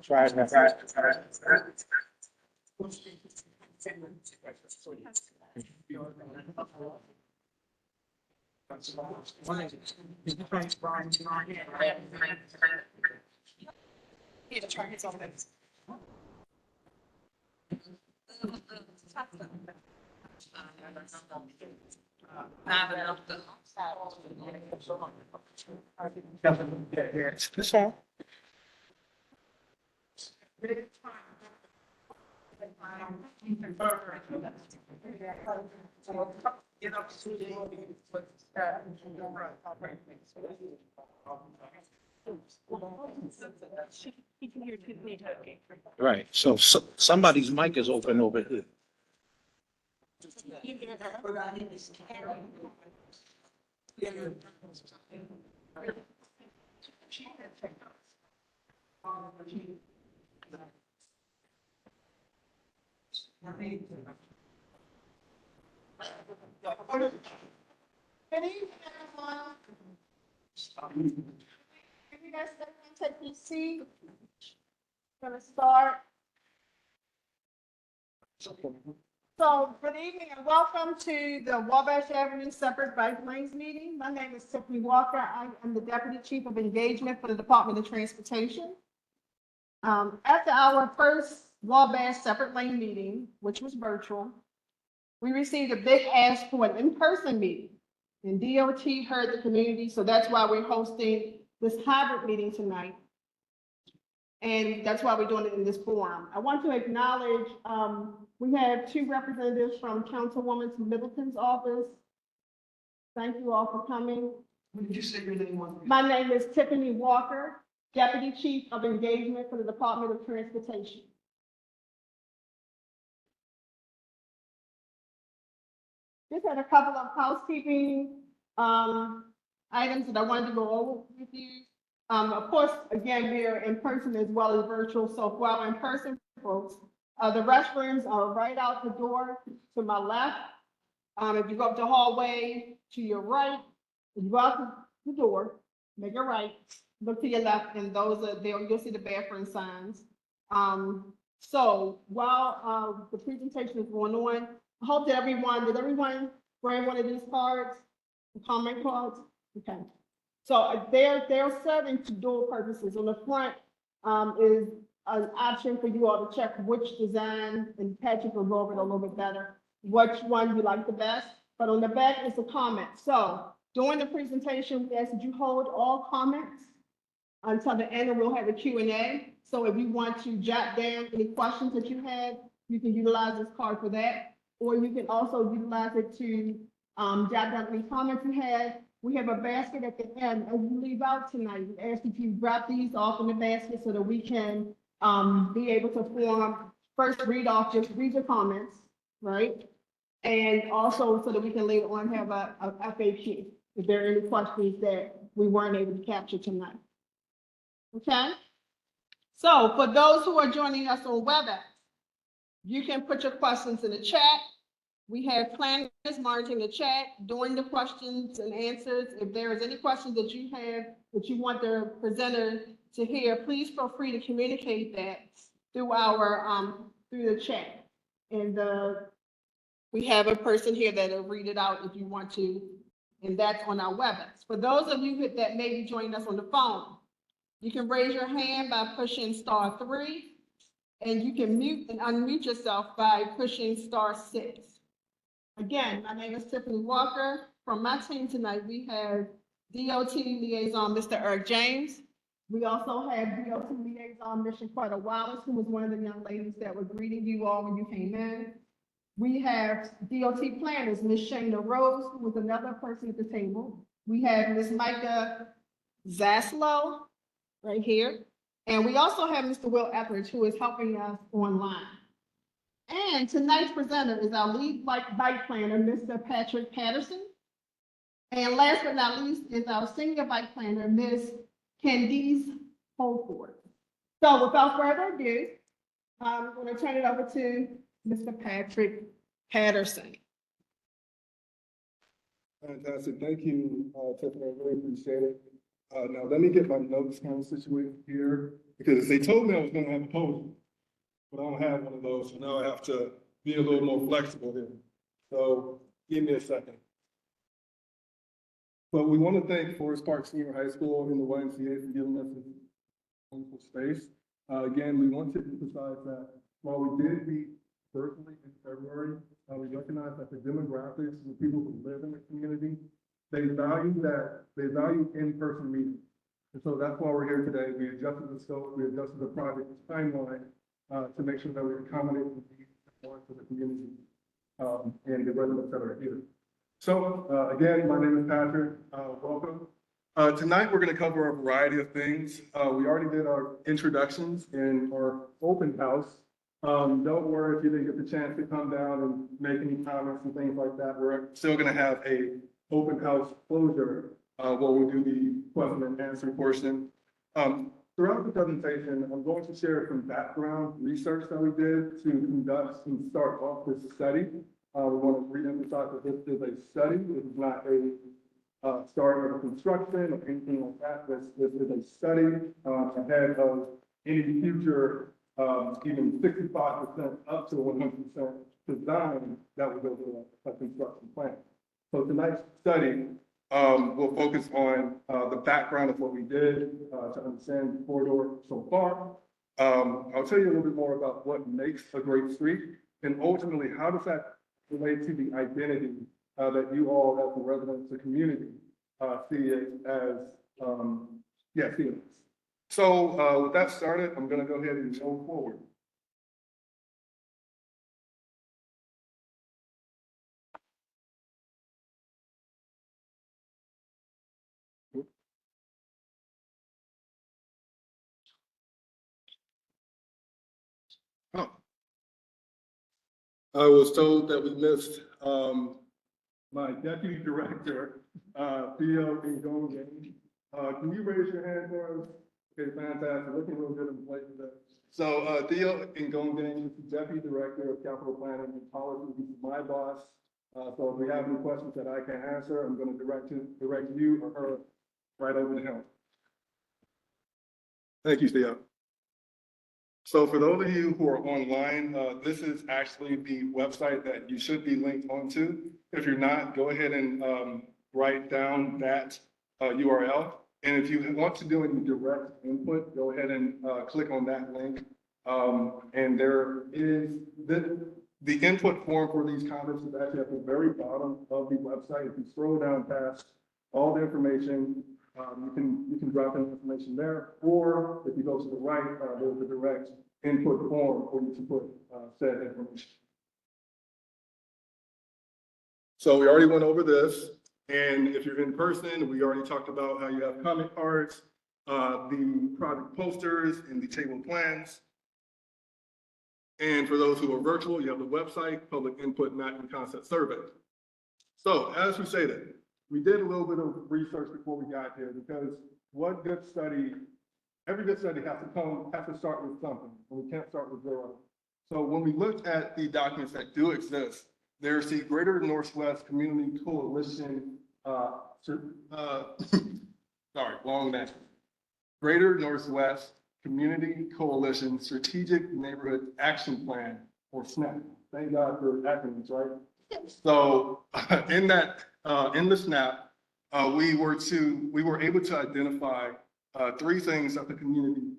Try that. This one. Right, so somebody's mic is open over here. Good evening, everyone. If you guys take your seat, gonna start. So, good evening and welcome to the Wabash Avenue Separate Bike Lanes meeting. My name is Tiffany Walker. I am the Deputy Chief of Engagement for the Department of Transportation. After our first Wabash Separate Lane meeting, which was virtual, we received a big ask for an in-person meeting. And DOT heard the community, so that's why we're hosting this hybrid meeting tonight. And that's why we're doing it in this forum. I want to acknowledge, we have two representatives from Councilwoman Middleton's office. Thank you all for coming. What did you say your name was? My name is Tiffany Walker, Deputy Chief of Engagement for the Department of Transportation. Just had a couple of housekeeping items that I wanted to go over with you. Of course, again, we are in person as well as virtual. So for our in-person folks, the restrooms are right out the door to my left. If you go up the hallway to your right, if you go out the door, make a right, look to your left, and those are there. You'll see the bathroom signs. So while the presentation is going on, I hope that did everyone grab one of these cards, the comment cards? Okay. So they're serving to dual purposes. On the front is an option for you all to check which design, and Patrick will go over it a little bit better, which one you like the best. But on the back is the comment. So during the presentation, we ask that you hold all comments until the end, and we'll have a Q&A. So if you want to jot down any questions that you have, you can utilize this card for that. Or you can also utilize it to jot down any comments you have. We have a basket at the end. As you leave out tonight, we ask that you drop these off in the basket so that we can be able to first read your comments, right? And also so that we can later on have a FAQ if there are any questions that we weren't able to capture tonight. Okay? So for those who are joining us on WebEx, you can put your questions in the chat. We have planners monitoring the chat during the questions and answers. If there is any questions that you have that you want the presenter to hear, please feel free to communicate that through through the chat. And we have a person here that'll read it out if you want to, and that's on our WebEx. For those of you that may be joining us on the phone, you can raise your hand by pushing *3, and you can mute and unmute yourself by pushing *6. Again, my name is Tiffany Walker. From my team tonight, we have DOT Liaison, Mr. Eric James. We also have DOT Liaison, Ms. Shaquetta Wallace, who was one of the young ladies that were greeting you all when you came in. We have DOT Planners, Ms. Shayna Rose, who was another person at the table. We have Ms. Micah Zaslow right here. And we also have Mr. Will Etheridge, who is helping us online. And tonight's presenter is our lead bike planner, Mr. Patrick Patterson. And last but not least is our senior bike planner, Ms. Candice Holford. So without further ado, I'm going to turn it over to Mr. Patrick Patterson. Fantastic. Thank you, Tiffany. I really appreciate it. Now, let me get my notes kind of situated here. because they told me I was gonna have a podium, but I don't have one of those, so now I have to be a little more flexible here. So give me a second. But we want to thank Forest Park Senior High School and the YMCA for giving us this wonderful space. Again, we want to emphasize that while we did meet virtually in February, we recognize that the demographics of the people who live in the community, they value in-person meetings. And so that's why we're here today. We adjusted the scope, we adjusted the project timeline to make sure that we accommodate the needs and wants of the community and the residents that are here. So again, my name is Patrick. Welcome. Tonight, we're going to cover a variety of things. We already did our introductions in our open house. Don't worry if you didn't get the chance to come down and make any comments and things like that. We're still going to have a open house closure where we'll do the question and answer portion. Throughout the presentation, I'm going to share some background research that we did to conduct and start off this study. We want to re-emphasize that this is a study. This is not a start of construction or anything like that. This is a study ahead of any future, even 65% up to 100% design that would go through a construction plan. So tonight's study will focus on the background of what we did to understand the corridor so far. I'll tell you a little bit more about what makes a great street, and ultimately, how does that relate to the identity that you all, as the residents of the community, see it as, see it. So with that started, I'm going to go ahead and go forward. Oh. I was told that we missed my deputy director, Theo Ngongeng. Can you raise your hand for us? Okay, fantastic. Looking real good in the place today. So Theo Ngongeng is the deputy director of capital planning and policy. He's my boss. So if we have any questions that I can answer, I'm going to direct you or her right over to him. Thank you, Theo. So for those of you who are online, this is actually the website that you should be linked onto. If you're not, go ahead and write down that URL. And if you want to do any direct input, go ahead and click on that link. And there is the input form for these comments is actually at the very bottom of the website. If you scroll down past all the information, you can drop in information there, or if you go to the right, there's a direct input form for you to put said information. So we already went over this, and if you're in person, we already talked about how you have comment cards, the project posters, and the table plans. And for those who are virtual, you have the website, public input map and concept survey. So as we stated, we did a little bit of research before we got here, because every good study has to start with something, and we can't start with zero. So when we look at the documents that do exist, there's the Greater Northwest Community Coalition, Greater Northwest Community Coalition Strategic Neighborhood Action Plan, or SNAP. Thank God for acronyms, right? So in the SNAP, we were able to identify three things that the community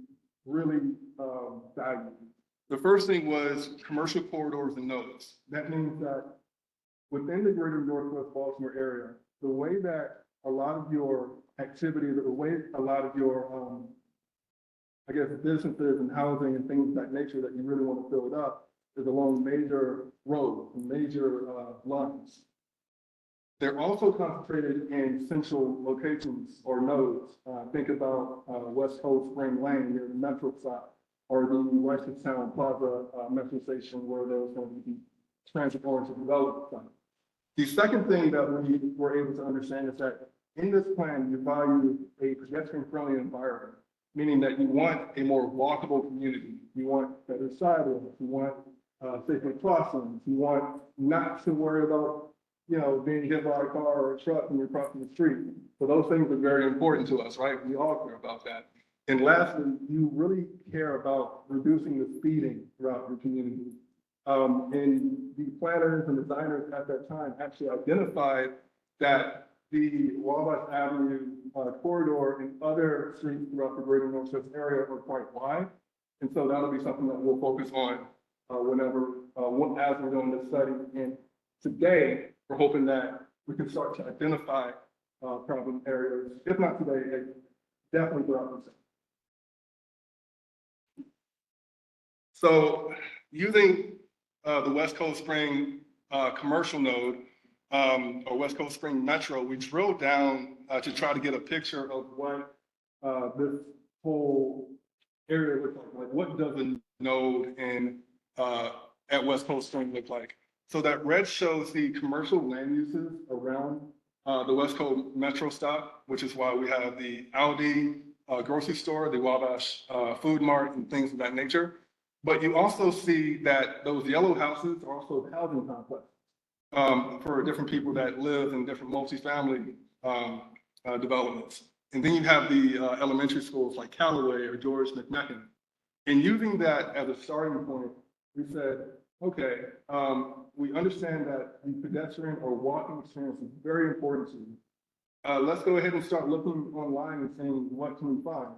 really valued. The first thing was commercial corridors and nodes. That means that within the Greater Northwest Baltimore area, the way that a lot of your activity, the way a lot of your, businesses and housing and things of that nature that you really want to build up is along major roads and major lines. They're also concentrated in central locations or nodes. Think about West Coast Spring Lane near the Metro side, or the Ricestown Plaza Metro Station where there was going to be transit-oriented development site. The second thing that we were able to understand is that in this plan, you value a pedestrian-friendly environment, meaning that you want a more walkable community. You want better sidewalks. You want safer crossings. You want not to worry about, being hit by a car or a truck when you're crossing the street. So those things are very important to us, right? We all care about that. And lastly, you really care about reducing the speeding throughout your community. And the planners and designers at that time actually identified that the Wabash Avenue corridor and other streets throughout the greater Northwest area are quite wide. And so that'll be something that we'll focus on as we're doing this study. And today, we're hoping that we can start to identify problem areas, if not today, definitely throughout the city. So using the West Coast Spring commercial node, or West Coast Spring Metro, we drilled down to try to get a picture of what this whole area looks like what does a node in at West Coast Spring look like. So that red shows the commercial land uses around the West Coast Metro stop, which is why we have the Aldi grocery store, the Wabash food mart, and things of that nature. But you also see that those yellow houses are also housing complexes for different people that live in different multifamily developments. And then you have the elementary schools like Callaway or George McMecken. And using that as a starting point, we said, okay, we understand that the pedestrian or walking experience is very important to you. Let's go ahead and start looking online and saying, what can we find?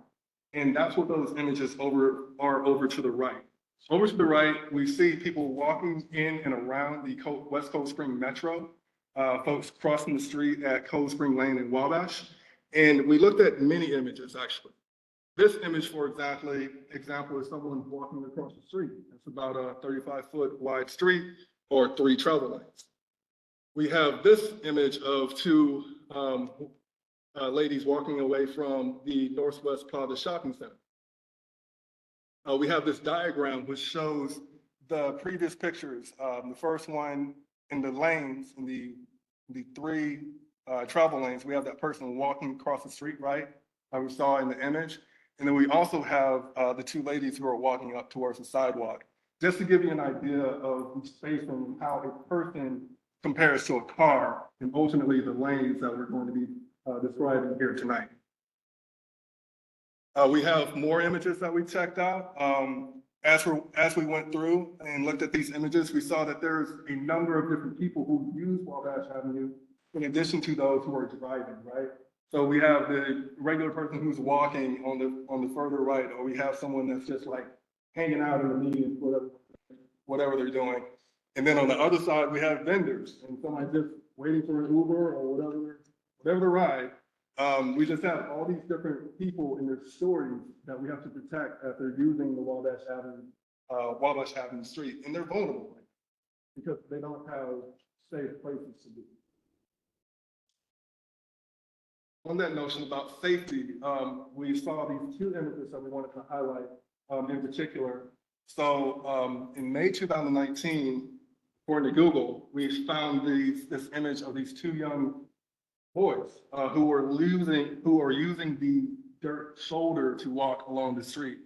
And that's what those images are over to the right. Over to the right, we see people walking in and around the West Coast Spring Metro, folks crossing the street at Cold Spring Lane in Wabash. And we looked at many images, actually. This image, for example, is someone walking across the street. It's about a 35-foot wide street or 3 travel lanes. We have this image of 2 ladies walking away from the Northwest Plaza Shopping Center. We have this diagram which shows the previous pictures. The first one in the lanes, in the 3 travel lanes, we have that person walking across the street, right? We saw in the image. And then we also have the 2 ladies who are walking up towards the sidewalk. Just to give you an idea of the space and how a person compares to a car, and ultimately the lanes that we're going to be describing here tonight. We have more images that we checked out. As we went through and looked at these images, we saw that there's a number of different people who use Wabash Avenue in addition to those who are driving, right? So we have the regular person who's walking on the further right, or we have someone that's just like hanging out in the median, whatever they're doing. And then on the other side, we have vendors and somebody just waiting for an Uber or whatever the ride. We just have all these different people in their stories that we have to protect as they're using the Wabash Avenue street, and they're vulnerable because they don't have safe places to be. On that notion about safety, we saw these 2 images that we wanted to highlight in particular. So in May 2019, according to Google, we found this image of these 2 young boys who are using the dirt shoulder to walk along the street.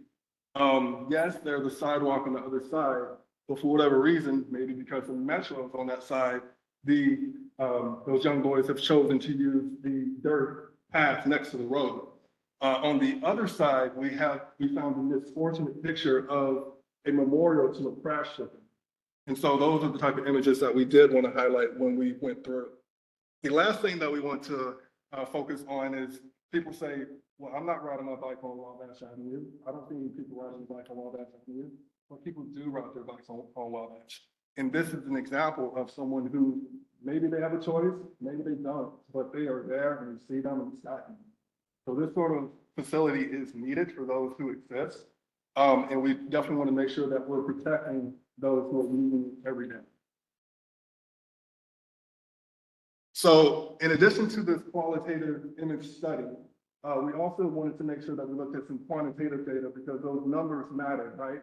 Yes, there's a sidewalk on the other side, but for whatever reason, maybe because the metro is on that side, those young boys have chosen to use the dirt path next to the road. On the other side, we found this fortunate picture of a memorial to a crash victim. And so those are the type of images that we did want to highlight when we went through. The last thing that we want to focus on is people say, well, I'm not riding my bike on Wabash Avenue. I don't see any people riding their bike on Wabash Avenue, but people do ride their bikes on Wabash. And this is an example of someone who maybe they have a choice, maybe they don't, but they are there and you see them and it's happening. So this sort of facility is needed for those who exist. And we definitely want to make sure that we're protecting those who are using it every day. So in addition to this qualitative image study, we also wanted to make sure that we looked at some quantitative data because those numbers matter, right?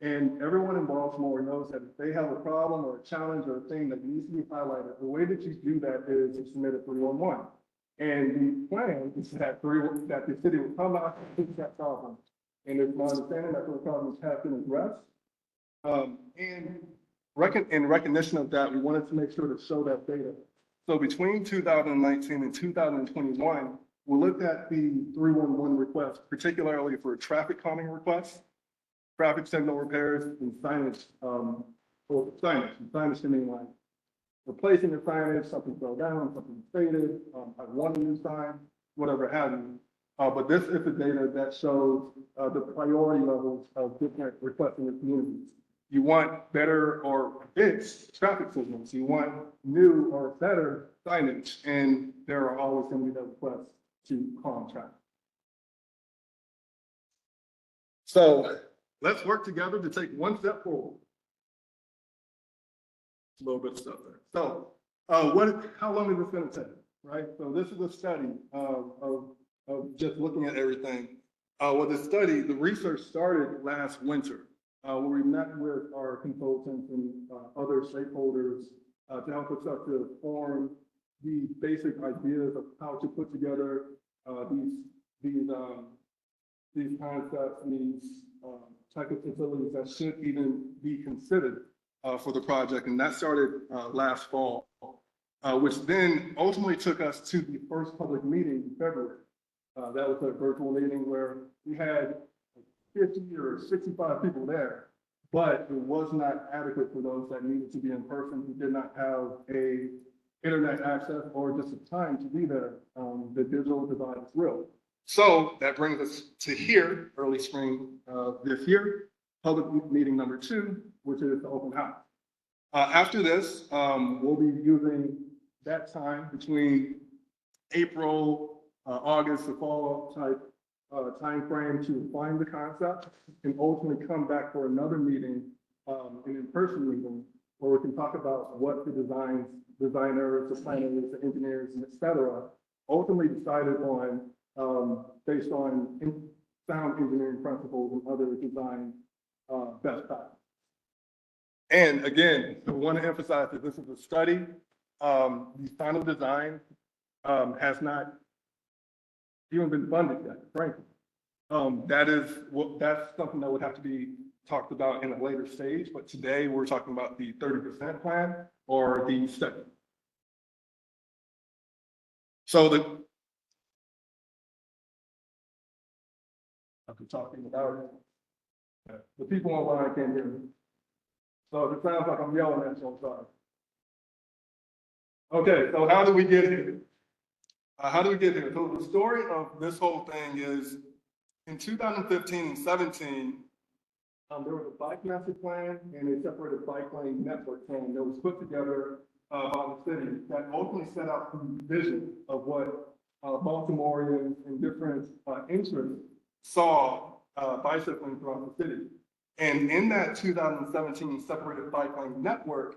And everyone in Baltimore knows that if they have a problem or a challenge or a thing that needs to be highlighted, the way that you do that is you submit a 311. And the plan is that the city will come out and fix that problem. And it's my understanding that those problems have been addressed. In recognition of that, we wanted to make sure to show that data. So between 2019 and 2021, We looked at the 311 request, particularly for traffic calming requests, traffic signal repairs, and signage, signage to mean like replacing the signage, something fell down, something faded, I want a new sign, whatever have you. But this is the data that shows the priority levels of different requests in the communities. You want better or fixed traffic signals. You want new or better signage, and there are always going to be the requests to calm traffic. So let's work together to take one step forward. A little bit of stuff there. So how long is this going to take, right? So this is a study of just looking at everything. The research started last winter, where we met with our consultants and other stakeholders to help us start to form the basic ideas of how to put together these concepts, these type of facilities that should even be considered for the project. And that started last fall, which then ultimately took us to the first public meeting in February. That was a virtual meeting where we had 50 or 65 people there, but it was not adequate for those that needed to be in person, who did not have a internet access or just the time to be there. The digital divide is real. So that brings us to here, early spring this year, public meeting number 2, which is the open house. After this, we'll be using that time between April, August, the fall type time frame to refine the concept and ultimately come back for another meeting, an in-person meeting, where we can talk about what the designers, the planners, the engineers, and et cetera, ultimately decided on based on sound engineering principles and other design best practices. And again, I want to emphasize that this is a study. The final design has not even been funded yet, frankly. That's something that would have to be talked about in a later stage, but today we're talking about the 30% plan or the study. So after talking about it, the people online can't hear me. So it sounds like I'm yelling at you, I'm sorry. Okay, so how do we get here? So the story of this whole thing is in 2015 and 17, there was a bike master plan and a separated bike lane network plan that was put together by the city that ultimately set out the vision of what Baltimoreans and different interests saw bicycling throughout the city. And in that 2017 separated bike lane network,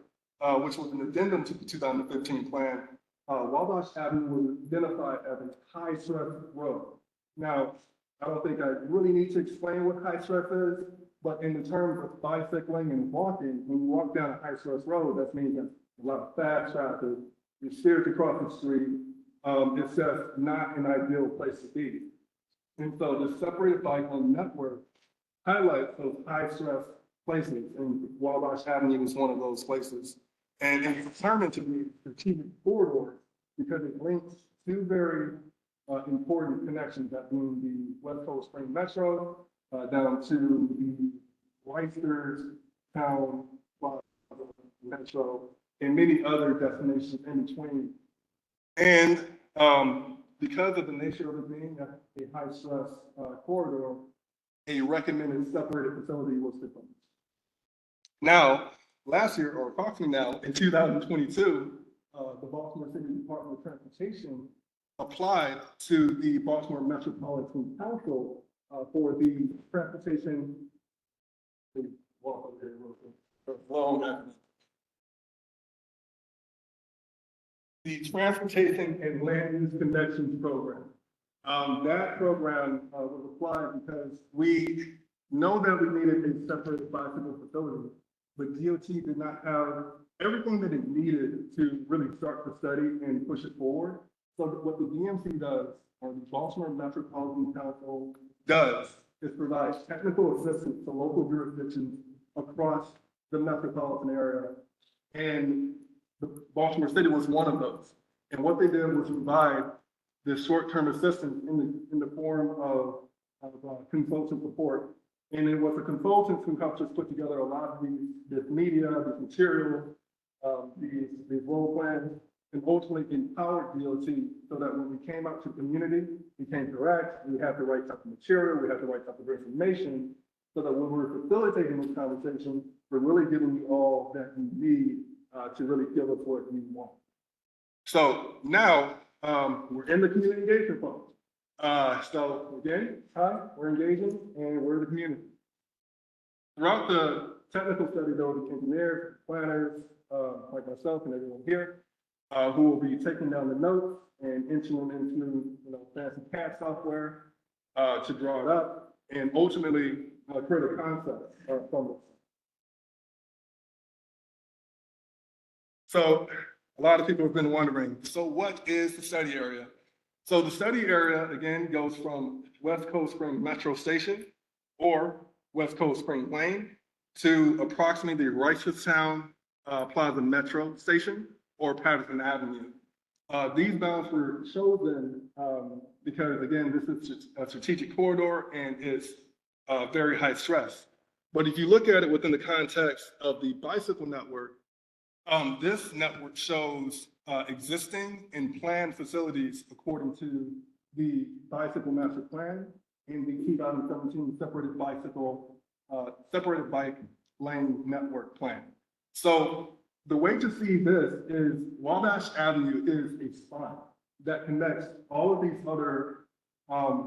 which was an addendum to the 2015 plan, Wabash Avenue was identified as a high stress road. Now, I don't think I really need to explain what high stress is, but in the terms of bicycling and walking, when you walk down a high stress road, that means there's a lot of fast traffic, you're steered to cross the street. It's just not an ideal place to be. And so the separated bike lane network highlights those high stress places, and Wabash Avenue was one of those places. And it's determined to be a strategic corridor because it links two very important connections, that being the West Coast Spring Metro down to the Leicester Town Metro and many other destinations in between. And because of the nature of it being a high stress corridor, a recommended separated facility was defined. Now, last year, or approximately now, in 2022, the Baltimore City Department of Transportation applied to the Baltimore Metropolitan Council for the transportation. The Transportation and Land Use Connections Program. That program was applied because we know that we needed a separate bicycle facility, but DOT did not have everything that it needed to really start the study and push it forward. So what the DMC does, or the Baltimore Metropolitan Council does, is provide technical assistance to local jurisdictions across the metropolitan area. And the Baltimore City was one of those. And what they did was provide this short-term assistance in the form of consultant support. And it was a consultant who helped us put together a lot of this media, this material, these role plans, and ultimately empowered DOT so that when we came out to the community, we came correct, we had the right type of material, we had the right type of information, so that when we're facilitating this conversation, we're really giving you all that you need to really give us what you want. So now we're in the community engagement phase. So again, hi, we're engaging and we're the community. Throughout the technical study, there will be engineers, planners, like myself and everyone here, who will be taking down the notes and entering them into fancy CAD software to draw it up and ultimately create a concept from it. So a lot of people have been wondering, so what is the study area? So the study area, again, goes from West Coast Spring Metro Station or West Coast Spring Lane to approximately the Reisterstown Plaza Metro Station or Patterson Avenue. These bounds were chosen because, again, this is a strategic corridor and it's very high stress. But if you look at it within the context of the bicycle network, this network shows existing and planned facilities according to the bicycle master plan and the 2017 separated bike lane network plan. So the way to see this is Wabash Avenue is a spine that connects all of these other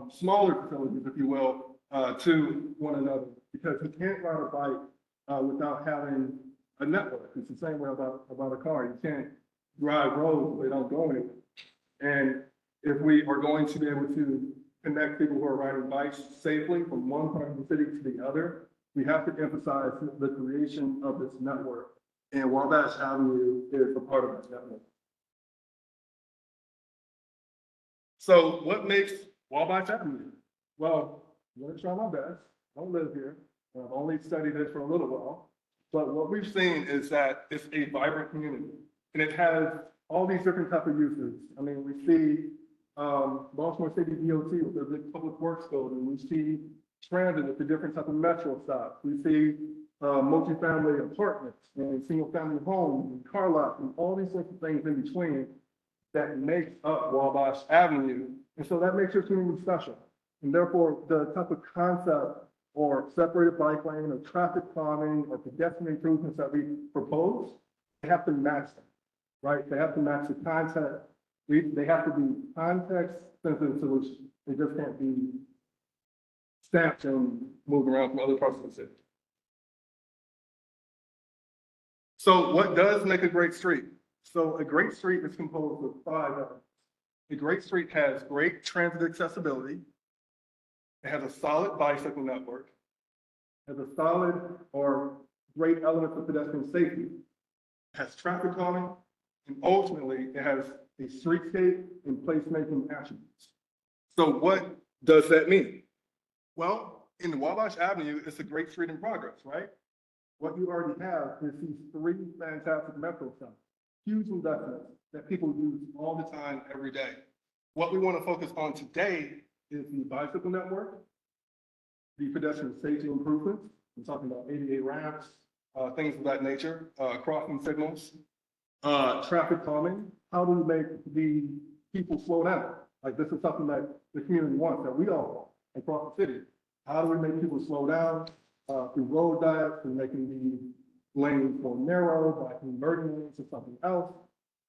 smaller facilities, if you will, to one another, because you can't ride a bike without having a network. It's the same way about a car. You can't drive roads, they don't go anywhere. And if we are going to be able to connect people who are riding bikes safely from one part of the city to the other, we have to emphasize the creation of this network. And Wabash Avenue is a part of that network. So what makes Wabash Avenue? Well, I'm going to try my best. I don't live here. I've only studied this for a little while. But what we've seen is that it's a vibrant community, and it has all these different types of uses. I mean, we see Baltimore City DOT with their big public works building. We see transit with the different type of metro stops. We see multifamily apartments and single-family homes and car lots and all these sorts of things in between that make up Wabash Avenue. And so that makes your community special. And therefore, the type of concept or separated bike lane or traffic calming or pedestrian improvements that we propose, they have to match them, right? They have to match the content. They have to be context-sensitive solutions. They just can't be stamped and moved around from other parts of the city. So what does make a great street? So a great street is composed of 5 elements. A great street has great transit accessibility. It has a solid bicycle network, has a solid or great element of pedestrian safety, it has traffic calming, and ultimately it has a streetscape and placemaking attributes. So what does that mean? Well, in Wabash Avenue, it's a great street in progress, right? What you already have is these 3 fantastic metro stops, huge investments that people use all the time, every day. What we want to focus on today is the bicycle network, the pedestrian safety improvements. I'm talking about ADA ramps, things of that nature, crossing signals, traffic calming. How do we make the people slow down? Like, this is something that the community wants, that we all want across the city. How do we make people slow down through road diets, through making the lanes more narrow, by converting lanes to something else?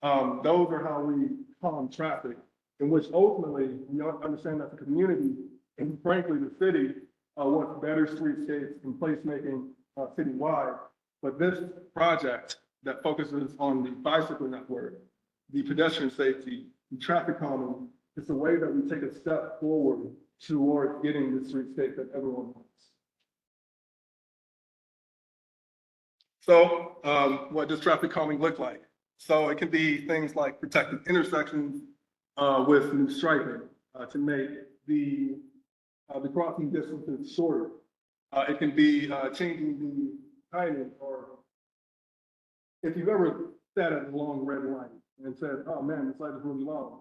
Those are how we calm traffic, in which ultimately we understand that the community and frankly the city wants better streetscapes and placemaking citywide. But this project that focuses on the bicycle network, the pedestrian safety, the traffic calming, it's a way that we take a step forward toward getting the streetscape that everyone wants. So what does traffic calming look like? So it can be things like protected intersections with new striping to make the crossing distances shorter. It can be changing the timing, or if you've ever sat at a long red light and said, oh man, this light is really long.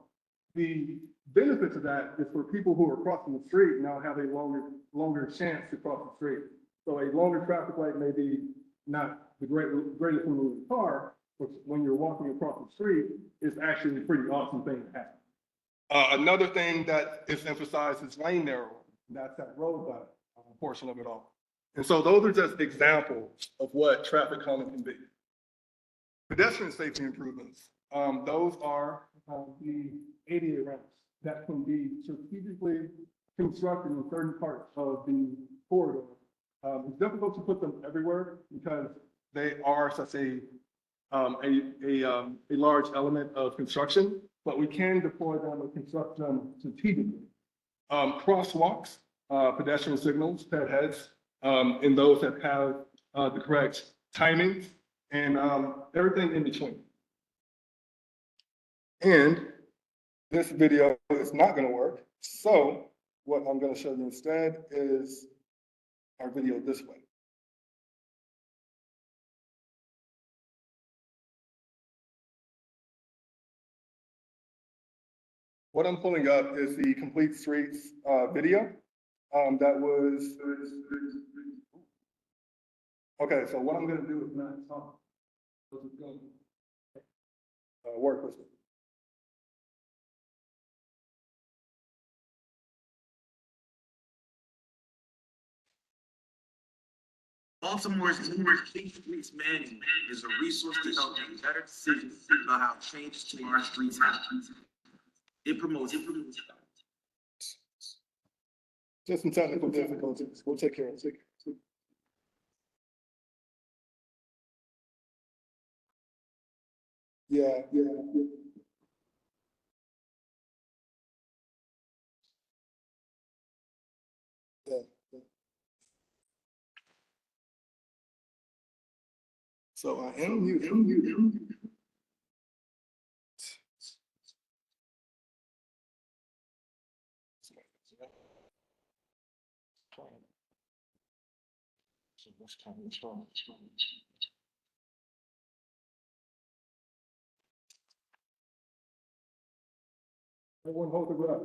The benefit to that is for people who are crossing the street now have a longer chance to cross the street. So a longer traffic light may be not the greatest thing in the car, but when you're walking across the street, it's actually a pretty awesome thing to have. Another thing that is emphasized is lane narrowing. That's that road portion of it all. And so those are just examples of what traffic calming can be. Pedestrian safety improvements. Those are the ADA ramps that can be strategically constructed in certain parts of the corridor. It's difficult to put them everywhere because they are such a large element of construction, but we can deploy them and construct them strategically. Crosswalks, pedestrian signals, ped heads, and those that have the correct timing and everything in between. And this video is not going to work. So what I'm going to show you instead is our video this way. What I'm pulling up is the Complete Streets video that was, okay, so what I'm going to do is not talk. So it's going to work with it. Baltimore's Complete Streets Manual is a resource to help make better decisions about how changes to our streets happen. It promotes. Just some technical difficulties. We'll take care of it. Yeah. So I am muted. Everyone hold the breath.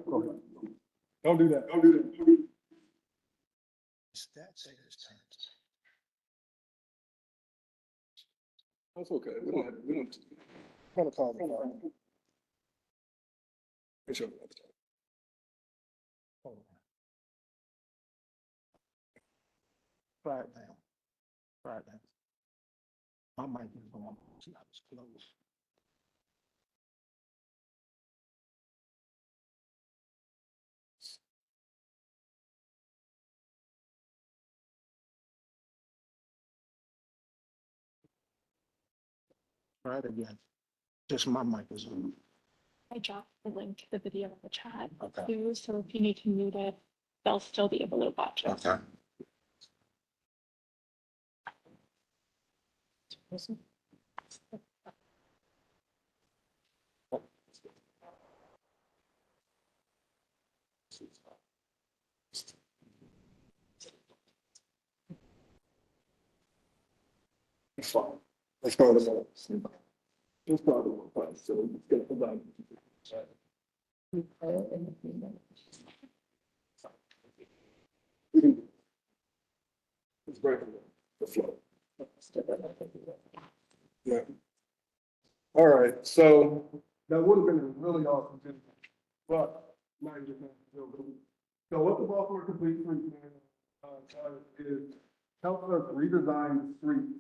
Don't do that. Don't do that. That's okay. We don't kind of calm down. Make sure. Try it now. Try it now. My mic is on. See how it's close. Try it again. Just my mic is on. I dropped the link to the video in the chat Okay. too, so if you need to mute it, they'll still be able to watch it. Okay. It's fine. Let's go to the. It's probably more fun. So let's get the button. It's breaking the flow. Yeah. All right, so that would have been a really awesome video, but now you're just not feel good. So what the Baltimore Complete Streets does is help us redesign the streets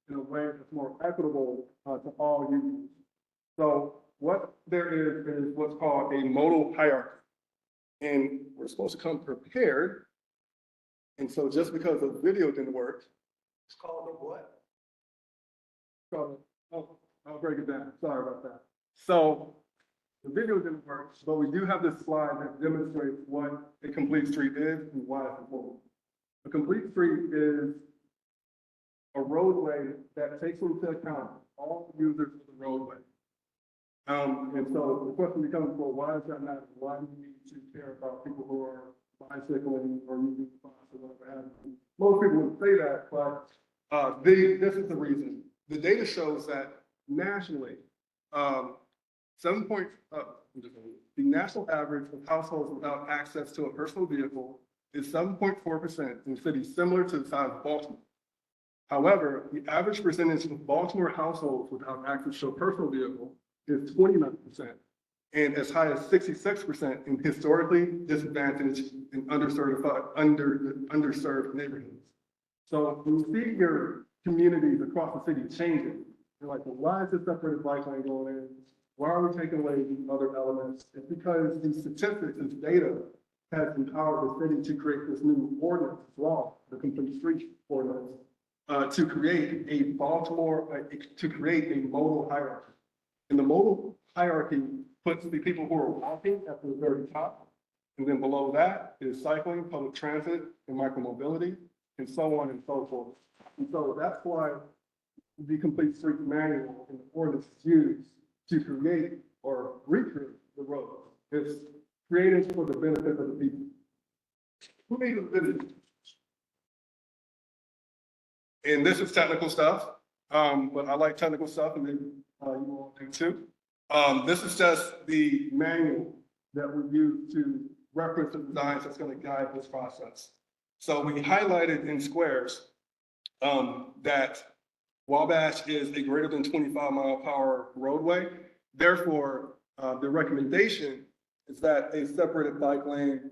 in a way that's more equitable to all users. So what there is what's called a modal hierarchy. And we're supposed to come prepared. And so just because the video didn't work, It's called a what? so, I'll break it down. Sorry about that. So the video didn't work, but we do have this slide that demonstrates what a complete street is and why it's important. A complete street is a roadway that takes into account all users of the roadway. And so the question becomes, well, why is that matter? Why do we need to care about people who are bicycling or using the bus or whatever have you? Most people would say that, but this is the reason. The data shows that nationally, the national average of households without access to a personal vehicle is 7.4% in cities similar to the size of Baltimore. However, the average percentage of Baltimore households without access to a personal vehicle is 29%, and as high as 66% in historically disadvantaged and underserved neighborhoods. So when you see your communities across the city changing, you're like, well, why is this separated bike lane going in? Why are we taking away these other elements? It's because these statistics, this data has empowered the city to create this new ordinance law, the complete street ordinance, to create a to create a modal hierarchy. And the modal hierarchy puts the people who are walking at the very top, and then below that is cycling, public transit, and micromobility, and so on and so forth. And so that's why the complete street manual and the ordinance is used to create or recreate the road. It's created for the benefit of the people. Who needs a visit? And this is technical stuff, but I like technical stuff, and maybe you all do too. This is just the manual that we use to reference the designs that's going to guide this process. So we highlighted in squares that Wabash is a greater than 25-mile-per-hour roadway. Therefore, the recommendation is that a separated bike lane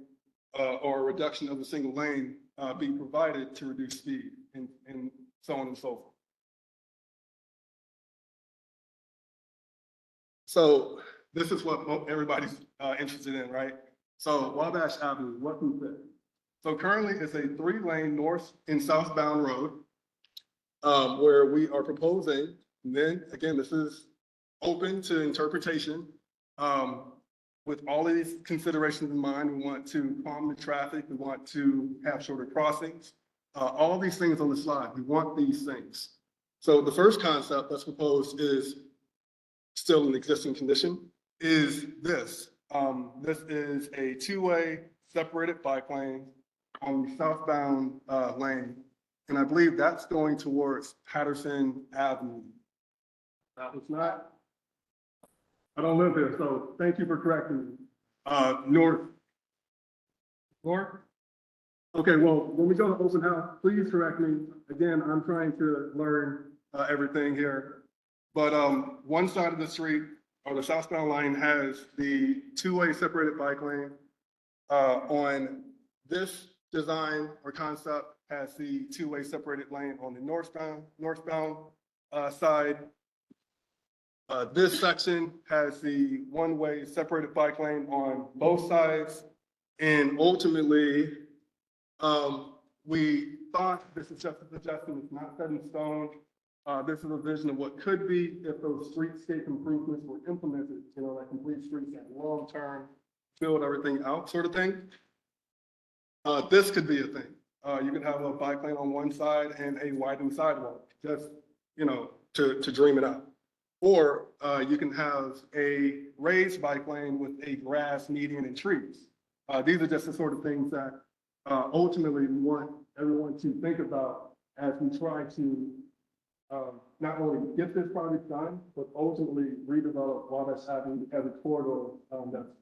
or a reduction of a single lane be provided to reduce speed and so on and so forth. So this is what everybody's interested in, right? So Wabash Avenue, what is it? So currently it's a 3-lane north and southbound road where we are proposing, and then again, this is open to interpretation. With all of these considerations in mind, we want to calm the traffic, we want to have shorter crossings, all of these things on the slide, we want these things. So the first concept that's proposed is still in existing condition, is this. This is a 2-way separated bike lane on the southbound lane. And I believe that's going towards Patterson Avenue. It's not. I don't live there, so thank you for correcting me. North. Okay, well, when we go to open house, please correct me. Again, I'm trying to learn everything here. But one side of the street, or the southbound lane, has the 2-way separated bike lane. On this design or concept has the 2-way separated lane on the northbound side. This section has the 1-way separated bike lane on both sides. And ultimately, we thought this is just a suggestion, it's not set in stone. This is a vision of what could be if those streetscape improvements were implemented, like complete streets and long-term, build everything out sort of thing. This could be a thing. You could have a bike lane on one side and a widened sidewalk, just, to dream it out. Or you can have a raised bike lane with a grass median and trees. These are just the sort of things that ultimately we want everyone to think about as we try to not only get this project done, but ultimately redevelop Wabash Avenue as a corridor that's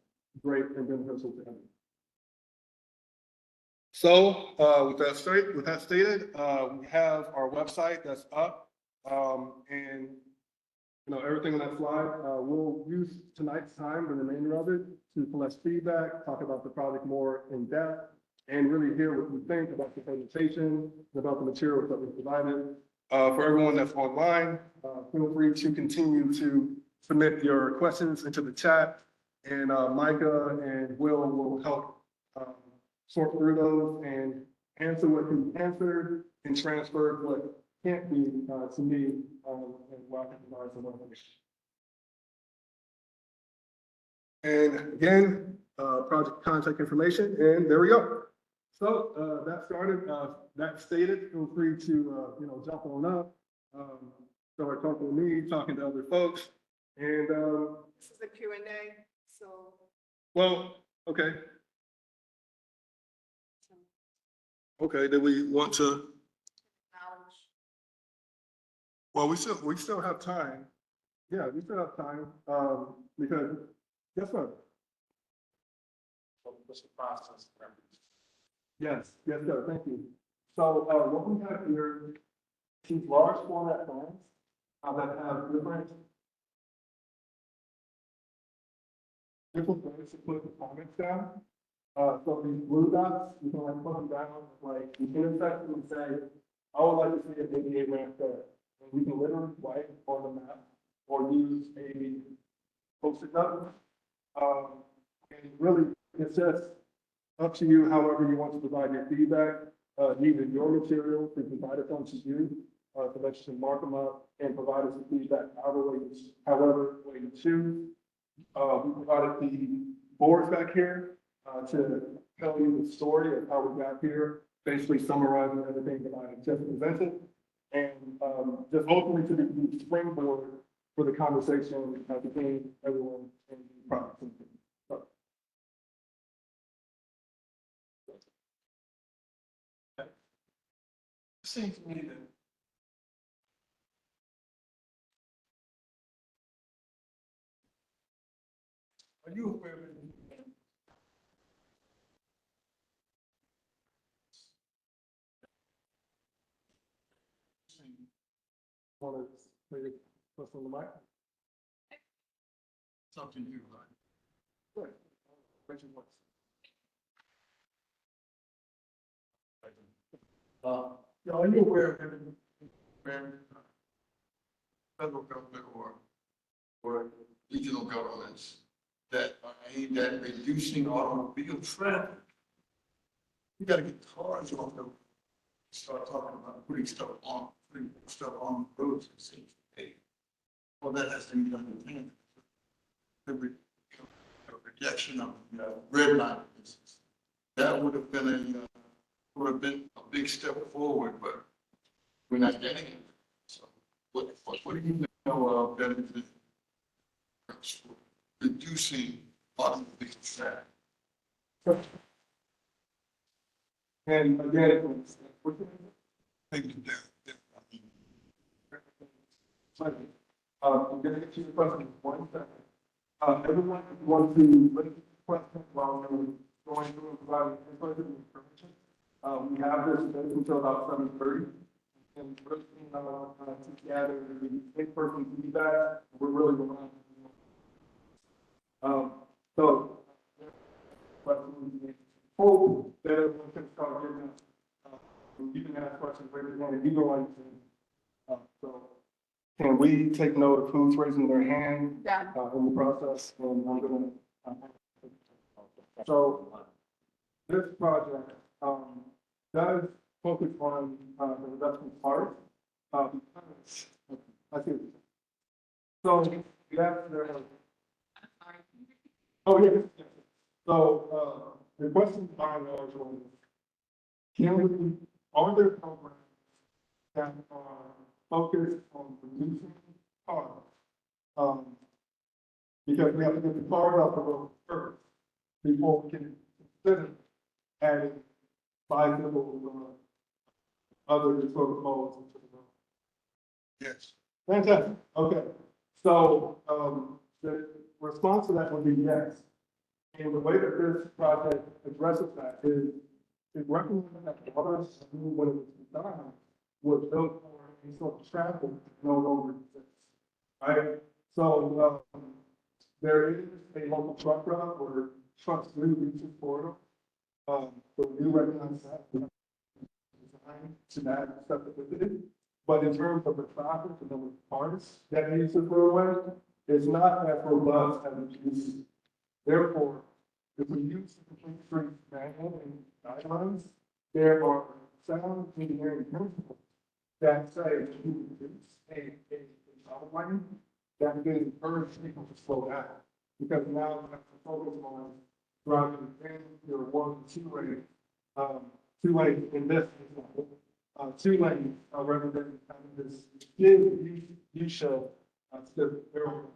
great and beneficial to everyone. So with that stated, we have our website that's up, and everything on that slide. We'll use tonight's time, the remainder of it, to collect feedback, talk about the project more in depth, and really hear what you think about the presentation, about the materials that we provided. For everyone that's online, feel free to continue to submit your questions into the chat, and Micah and will help sort through those and answer what can be answered and transfer what can't be to me, and where I can provide some information. And again, project contact information, and there we go. So that started, that stated, feel free to, jump on up, start talking to me, talking to other folks. And This is a Q&A, so. well, okay. Okay, do we want to? Well, we still have time. Yeah, we still have time, because, yes, sir. What's the process? Yes, yes, sir, thank you. So, what we have here, these large format plans, that have different ways to put the comments down. So these blue dots, you can like put them down, like, you can intersect them and say, I would like to see a ADA ramp there. And we can literally write on the map, or use a post-it note. And really, it's just up to you, however you want to provide your feedback. Using your material to provide it onto you, so that you can mark them up and provide us with feedback however way you choose. We provided the boards back here, to tell you the story of how we got here, basically summarizing everything that I just presented. And, just ultimately to be the springboard for the conversation, between everyone in the process. So, Seems to me that are you aware of want to maybe put on the mic? something new, right? Good. Raise your voice. Yeah, are you aware of any, when federal government or regional governments that are aimed at reducing automobile traffic? You gotta get cars off the, start talking about putting stuff on the roads, it seems to me. Well, that has to be done in tandem. The rejection of, red line, for instance. That would have been a big step forward, but we're not getting it. So what do you know of that is reducing automobile traffic? And again, Thank you, Dan. I'm gonna get you the question in 1 second. Everyone wants to listen to the question while we're going through and providing information. We have this until about 7:30. And we're looking, to gather the in-person feedback. We're really going on. So, questions, hope that everyone can start getting, you can ask questions later on, and you go on. So, can we take note of who's raising their hand? Yeah. In the process, and I'm gonna. So, this project, does focus on, the reduction part, because, I see. So, that's there. Oh, yeah. So, the question by and large was, are there programs that are focused on reducing cars? Because we have to get the cars off the road first, before we can consider adding bicycles, other sort of modes into the road. Yes. Fantastic, okay. So, the response to that would be yes. And the way that this project addresses that is, it recognizes that the other school, when it was designed, was built for a sort of traffic that no longer exists, right? So, there is a local truck route where trucks do reach this corridor. So we do recognize that. To that specificity, but in terms of the traffic and the cars that use the roadway, it's not as robust as it used to be. Therefore, if we use the complete street manual and guidelines, there are sound engineering principles that say you reduce a traffic lane, that can encourage people to slow down. Because now we have to focus on driving in your 1 and 2 lane, 2 lanes in this example, 2 lanes, rather than kind of this big U-shape, to barrel.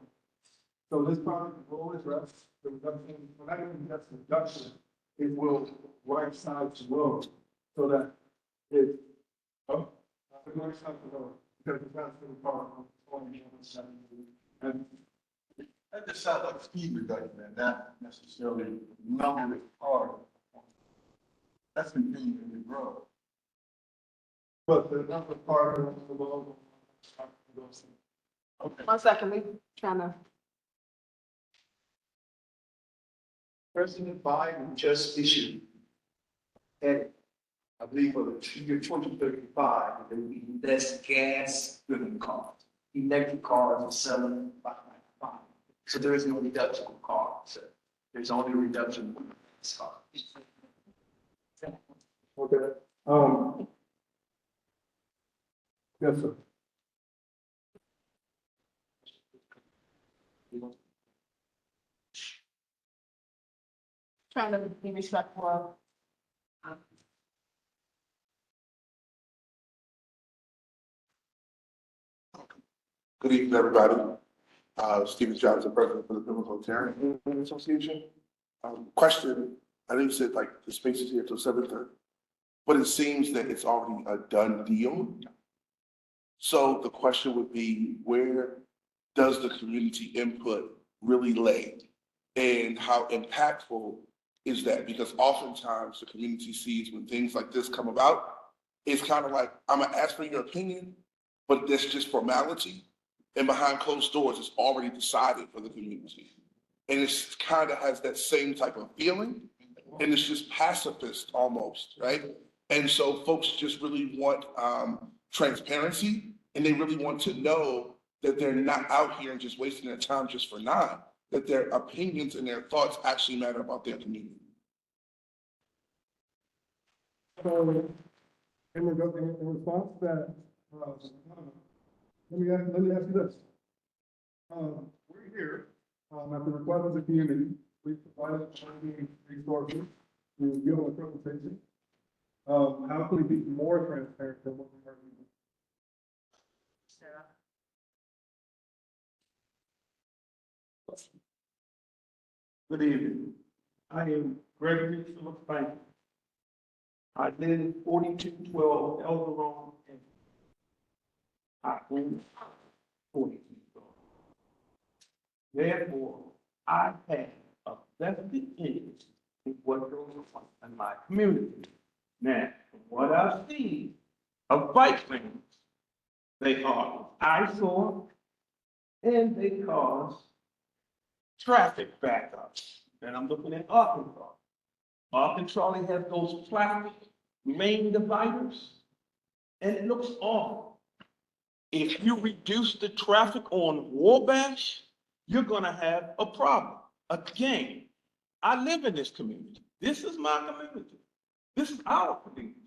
So this project will address the reduction, when I mean that's reduction, it will right side the road, so that it, the right side of the road, because it's not going to be far from going to the side. That just sounds like speed reduction, and not necessarily number of cars. That's continuing to grow. But the number of cars on the road. Okay. 1 second, we trying to. President Biden just issued, and I believe for the year 2035, there will be less gas-driven cars. Electric cars are selling by 95. So there is no reduction in cars. There's only a reduction in cars. Okay, yes, sir. Trying to be respectful of. Good evening, everybody. Stephen Johnson, President for the Biblical Association. Question, I know you said like the space is here till 7:30, but it seems that it's already a done deal. So the question would be, where does the community input really lay? And how impactful is that? Because oftentimes the community sees when things like this come about, it's kind of like, I'm gonna ask for your opinion, but that's just formality. And behind closed doors, it's already decided for the community. And it's kind of has that same type of feeling. And it's just pacifist almost, right? And so folks just really want transparency, and they really want to know that they're not out here and just wasting their time just for none, that their opinions and their thoughts actually matter about their community. So, in response to that, let me ask you this. We're here, at the request of the community, we provided training resources, we were given a presentation. How can we be more transparent than what we heard? Good evening. I am Gregory Philip Bank. I live 4212 Elder Road. And I own 4212. Therefore, I have a vested interest in what goes on in my community. Now, from what I see of bike lanes, they are eyesore and they cause traffic backups. And I'm looking at Arkansas. Arkansas has those plastic lane dividers, and it looks awful. If you reduce the traffic on Wabash, you're gonna have a problem. Again, I live in this community. This is my community. This is our community.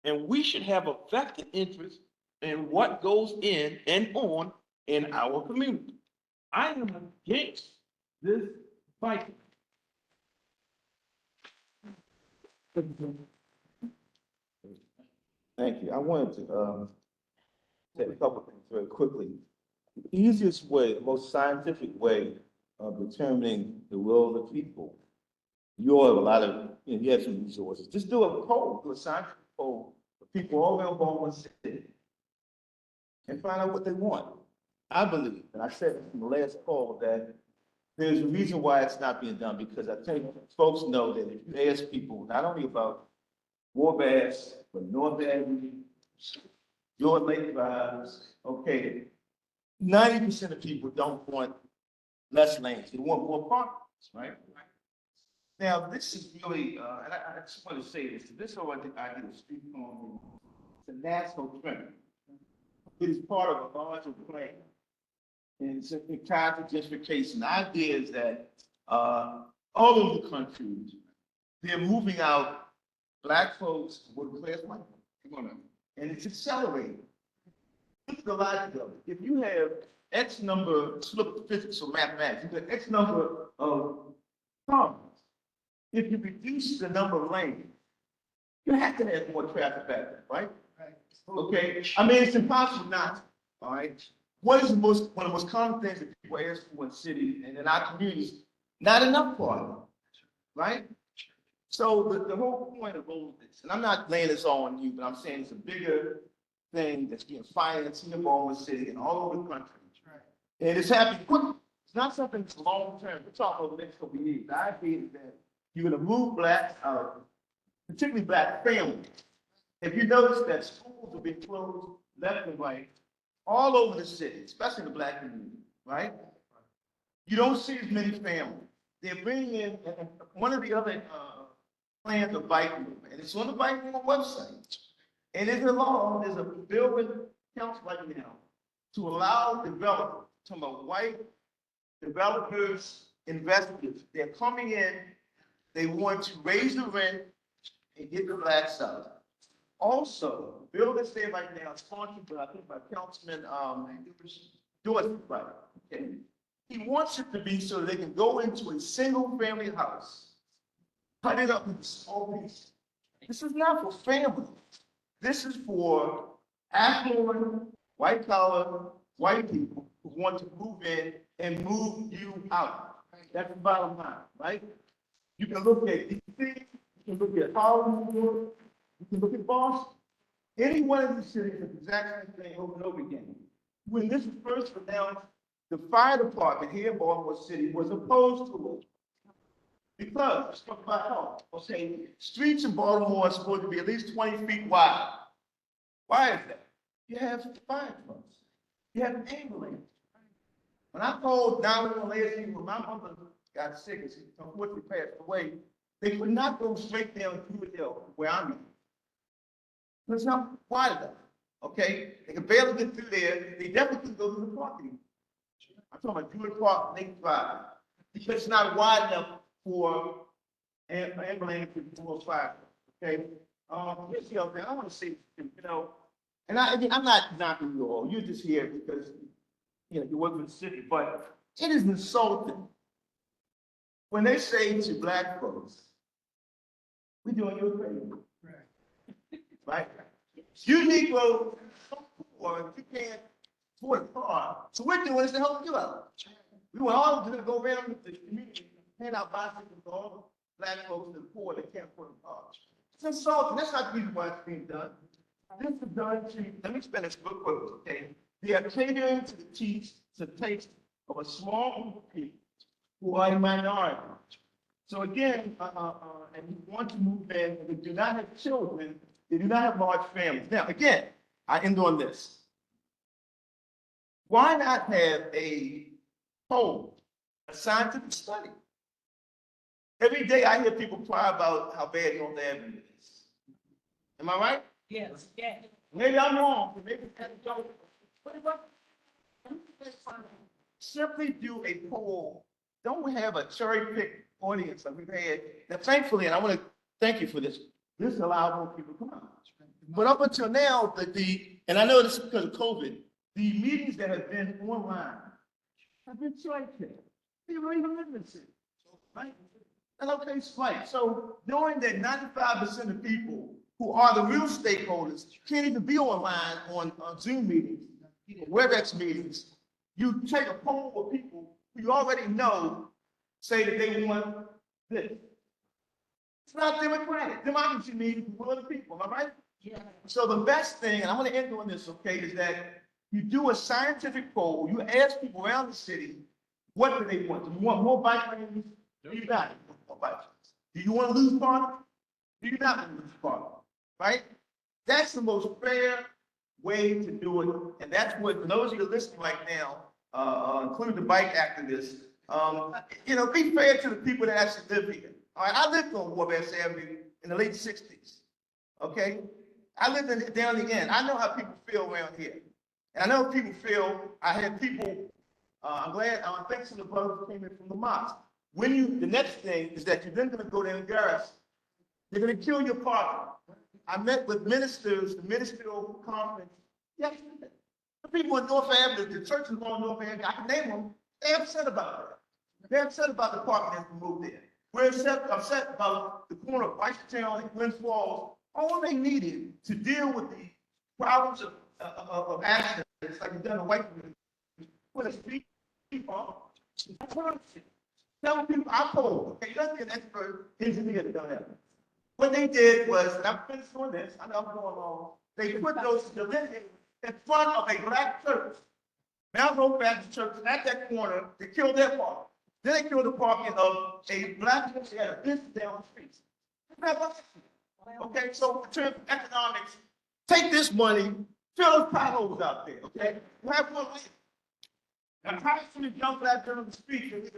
And we should have a vested interest in what goes in and on in our community. I am against this fight. Thank you. I wanted to say a couple things very quickly. The easiest way, the most scientific way of determining the will of the people, you all have a lot of, you have some resources. Just do a poll, do a scientific poll for people all over Baltimore City and find out what they want. I believe, and I said in the last call, that there's a reason why it's not being done, because I think folks know that if you ask people not only about Wabash, but North Avenue, your Lake Drives, okay, 90% of people don't want less lanes, they want more parking, right? Now, this is really, and I just want to say this whole idea of street cornering, it's a national trend. It is part of a larger plan. And it's a kind of gentrification. The idea is that all over the country, they're moving out Black folks, working class white folks. Come on now. And it's accelerating. Look at the logic of it. If you have X number, let's look at physics or mathematics, you have X number of cars. If you reduce the number of lanes, you have to have more traffic back there, right? Okay, I mean, it's impossible not to, all right? What is one of the most common things that people ask for in cities and in our communities? Not enough parking, right? So the whole point of all of this, and I'm not laying this all on you, but I'm saying it's a bigger thing that's being financed in Baltimore City and all over the country. And it's happening quickly. It's not something that's long term. We're talking over the next couple of years. The idea is that you're gonna move blacks out, particularly black families. If you notice that schools have been closed left and right, all over the city, especially the black community, right? You don't see as many families. They're bringing in, and one of the other plans of bike movement, and it's on the bike movement website. And there's a law, there's a bill in council right now to allow developers, talking about white developers, investors, they're coming in, they want to raise the rent and get the blacks out. Also, bill that's there right now, sponsored by, I think by Councilman, Dorsey, right? Okay. He wants it to be so they can go into a single family house, cut it up into small pieces. This is not for families. This is for affluent, white collar, white people who want to move in and move you out. That's the bottom line, right? You can look at DC, you can look at Harlem, you can look at Boston. Any one of these cities is the exact same thing over and over again. When this was first announced, the fire department here in Baltimore City was opposed to it. Because, talk about how, okay, streets in Baltimore are supposed to be at least 20 feet wide. Why is that? You have fire trucks. You have ambulance. When I called 911 last week when my mother got sick and she unfortunately passed away, they could not go straight down Druid Hill where I'm at. It's not wide enough, okay? They could barely get through there. They definitely couldn't go to the parking. I'm talking about Druid Park, Lake Drive. Because it's not wide enough for ambulance to fire, okay? Here's the other thing I want to say, you know, and I'm not knocking you all. You're just here because, you know, you work in the city, but it is insulting when they say to black folks, we're doing you a favor. Right? You Negroes, or you can't afford a car, so we're doing this to help you out. We want all of them to go around the community, hand out bicycles to all the black folks and the poor that can't afford a car. It's insulting. That's not the reason why it's being done. This is done to, let me explain this real quick, okay? They are catering to the taste of a small group of people who are a minority. So again, and who want to move in, and they do not have children, they do not have large families. Now, again, I end on this. Why not have a poll, a scientific study? Every day I hear people cry about how bad North Avenue is. Am I right? Yes, yes. Maybe I'm wrong, but maybe that's a joke. Simply do a poll. Don't have a cherry pick audience like we've had. Now, thankfully, and I want to thank you for this, this allowed more people to come out. But up until now, and I know this is because of COVID, the meetings that have been online have been cherry picked. People don't even live in the city, right? And okay, right. So knowing that 95% of people who are the real stakeholders can't even be online on Zoom meetings, WebEx meetings, you take a poll of people who you already know say that they want this. It's not democratic. Democracy means the will of the people, am I right? Yeah. So the best thing, and I'm going to end on this, okay, is that you do a scientific poll. You ask people around the city, what do they want? Do you want more bike lanes? Do you not want more bike lanes? Do you want to lose parking? Do you not want to lose parking? Right? That's the most fair way to do it. And that's what, for those of you listening right now, including the bike activists, you know, be fair to the people that actually live here. All right, I lived on Wabash Avenue in the late 60s. Okay? I lived down the end. I know how people feel around here. And I know people feel, I had people, I'm glad, thanks to the brothers who came in from the mosque. The next thing is that you're then going to go down Garris. They're going to kill your parking. I met with ministers, the ministerial conference. Yes, the people in North Avenue, the churches on North Avenue, I can name them, they're upset about it. They're upset about the parking that's moved there. We're upset about the corner of Whitetown and Glens Falls. All they needed to deal with the problems of accidents, like you've done in white community, with a speed bump. Tell people, I told, okay, you don't be an expert engineer to done that. What they did was, and I'm finished doing this, I know I'm going on, they put those delineators in front of a black church. Mount Hope Baptist Church, and at that corner, they killed their parking. Then they killed the parking of a black church that had a business there on the streets. Okay, so in terms of economics, take this money, fill those potholes out there, okay? You have one lane. Now, how can you jump back there on the street and,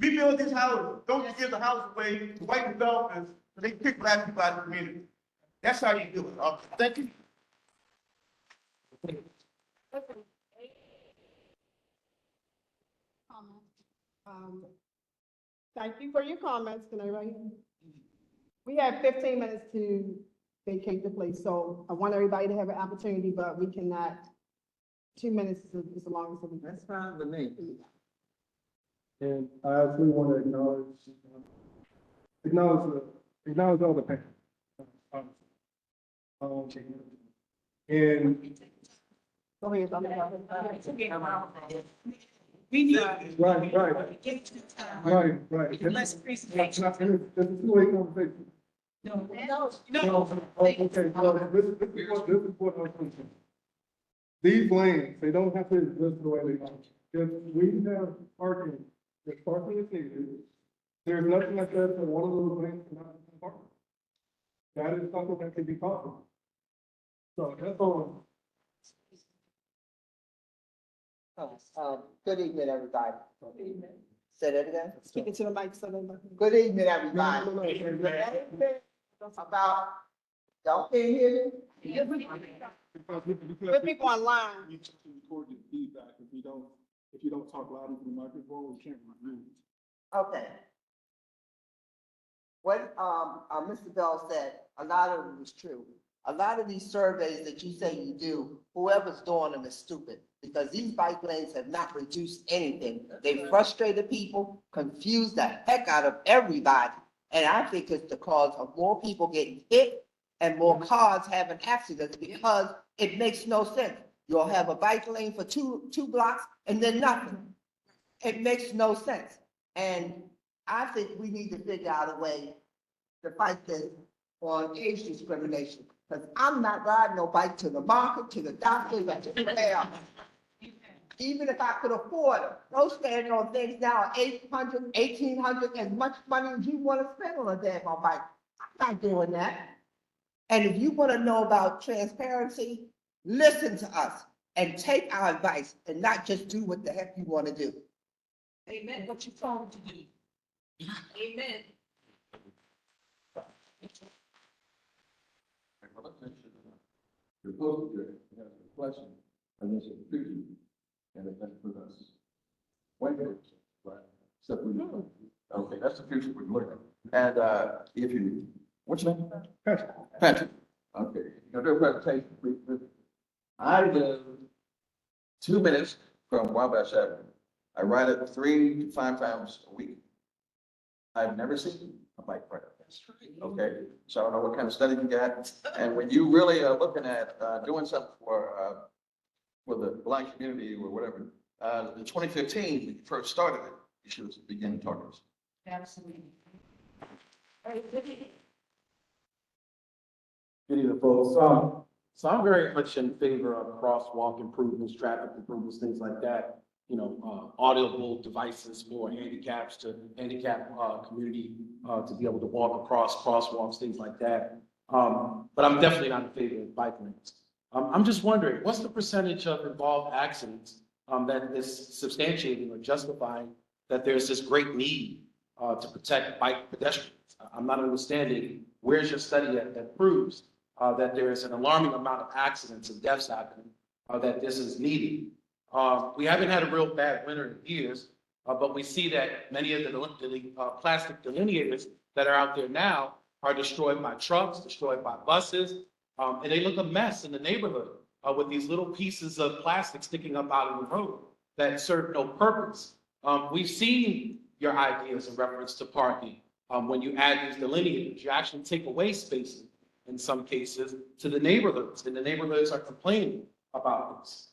rebuild these houses? Don't just give the house away to white developers so they can kick black people out of the community. That's how you do it. Thank you. Thank you for your comments, can everybody? We have 15 minutes to vacate the place, so I want everybody to have an opportunity, but we cannot, 2 minutes is the longest. That's fine with me. And I actually want to acknowledge all the pain. And Go ahead, Dr. right. Less presentation. It's a two-way conversation. No. Okay, well, this is what I'm thinking. These lanes, they don't have to exist the way they are. If we have parking, if parking is needed, there's nothing that says that one of those lanes cannot be parked. That is something that can be possible. So that's all. Good evening, everybody. Say that again? Speak it to the mic so they. Good evening, everybody. About, y'all can't hear me? With people online. You have to record your feedback. If you don't talk loud into the microphone, we can't review. Okay. What, Mr. Bell said, a lot of it was true. A lot of these surveys that you say you do, whoever's doing them is stupid, because these bike lanes have not reduced anything. They frustrated people, confused the heck out of everybody, and I think it's the cause of more people getting hit and more cars having accidents, because it makes no sense. You'll have a bike lane for two blocks and then nothing. It makes no sense. And I think we need to figure out a way to fight this on age discrimination. Because I'm not riding no bike to the market, to the doctor, or anywhere else. Even if I could afford it. Those standing on things now are $800, $1,800, as much money as you want to spend on a damn bike. I'm not doing that. And if you want to know about transparency, listen to us and take our advice and not just do what the heck you want to do. Amen. What you told to do. Amen. You're supposed to do it. You have a question, and then you pick you, and then put us. Wait, right? So okay, that's the future we're looking at. And, if you, what's your name? Patrick. Okay, now do a presentation, please. I live 2 minutes from Wabash Avenue. I ride it 3 to 5 times a week. I've never seen a bike rider. Okay, so I don't know what kind of study you got. And when you really are looking at doing something for the Black community or whatever, in 2015, when you first started it, you should begin talking to us. Absolutely. Good evening, folks. So I'm very much in favor of crosswalk improvements, traffic improvements, things like that. You know, audible devices for handicapped community to be able to walk across crosswalks, things like that. But I'm definitely not in favor of bike lanes. I'm just wondering, what's the percentage of involved accidents that is substantiating or justifying that there's this great need to protect bike pedestrians? I'm not understanding, where's your study that proves that there is an alarming amount of accidents and deaths happening, that this is needed? We haven't had a real bad winter in years, but we see that many of the plastic delineators that are out there now are destroyed by trucks, destroyed by buses, and they look a mess in the neighborhood with these little pieces of plastic sticking up out of the road that serve no purpose. We've seen your ideas in reference to parking. When you add these delineators, you actually take away spaces in some cases to the neighborhoods, and the neighborhoods are complaining about this.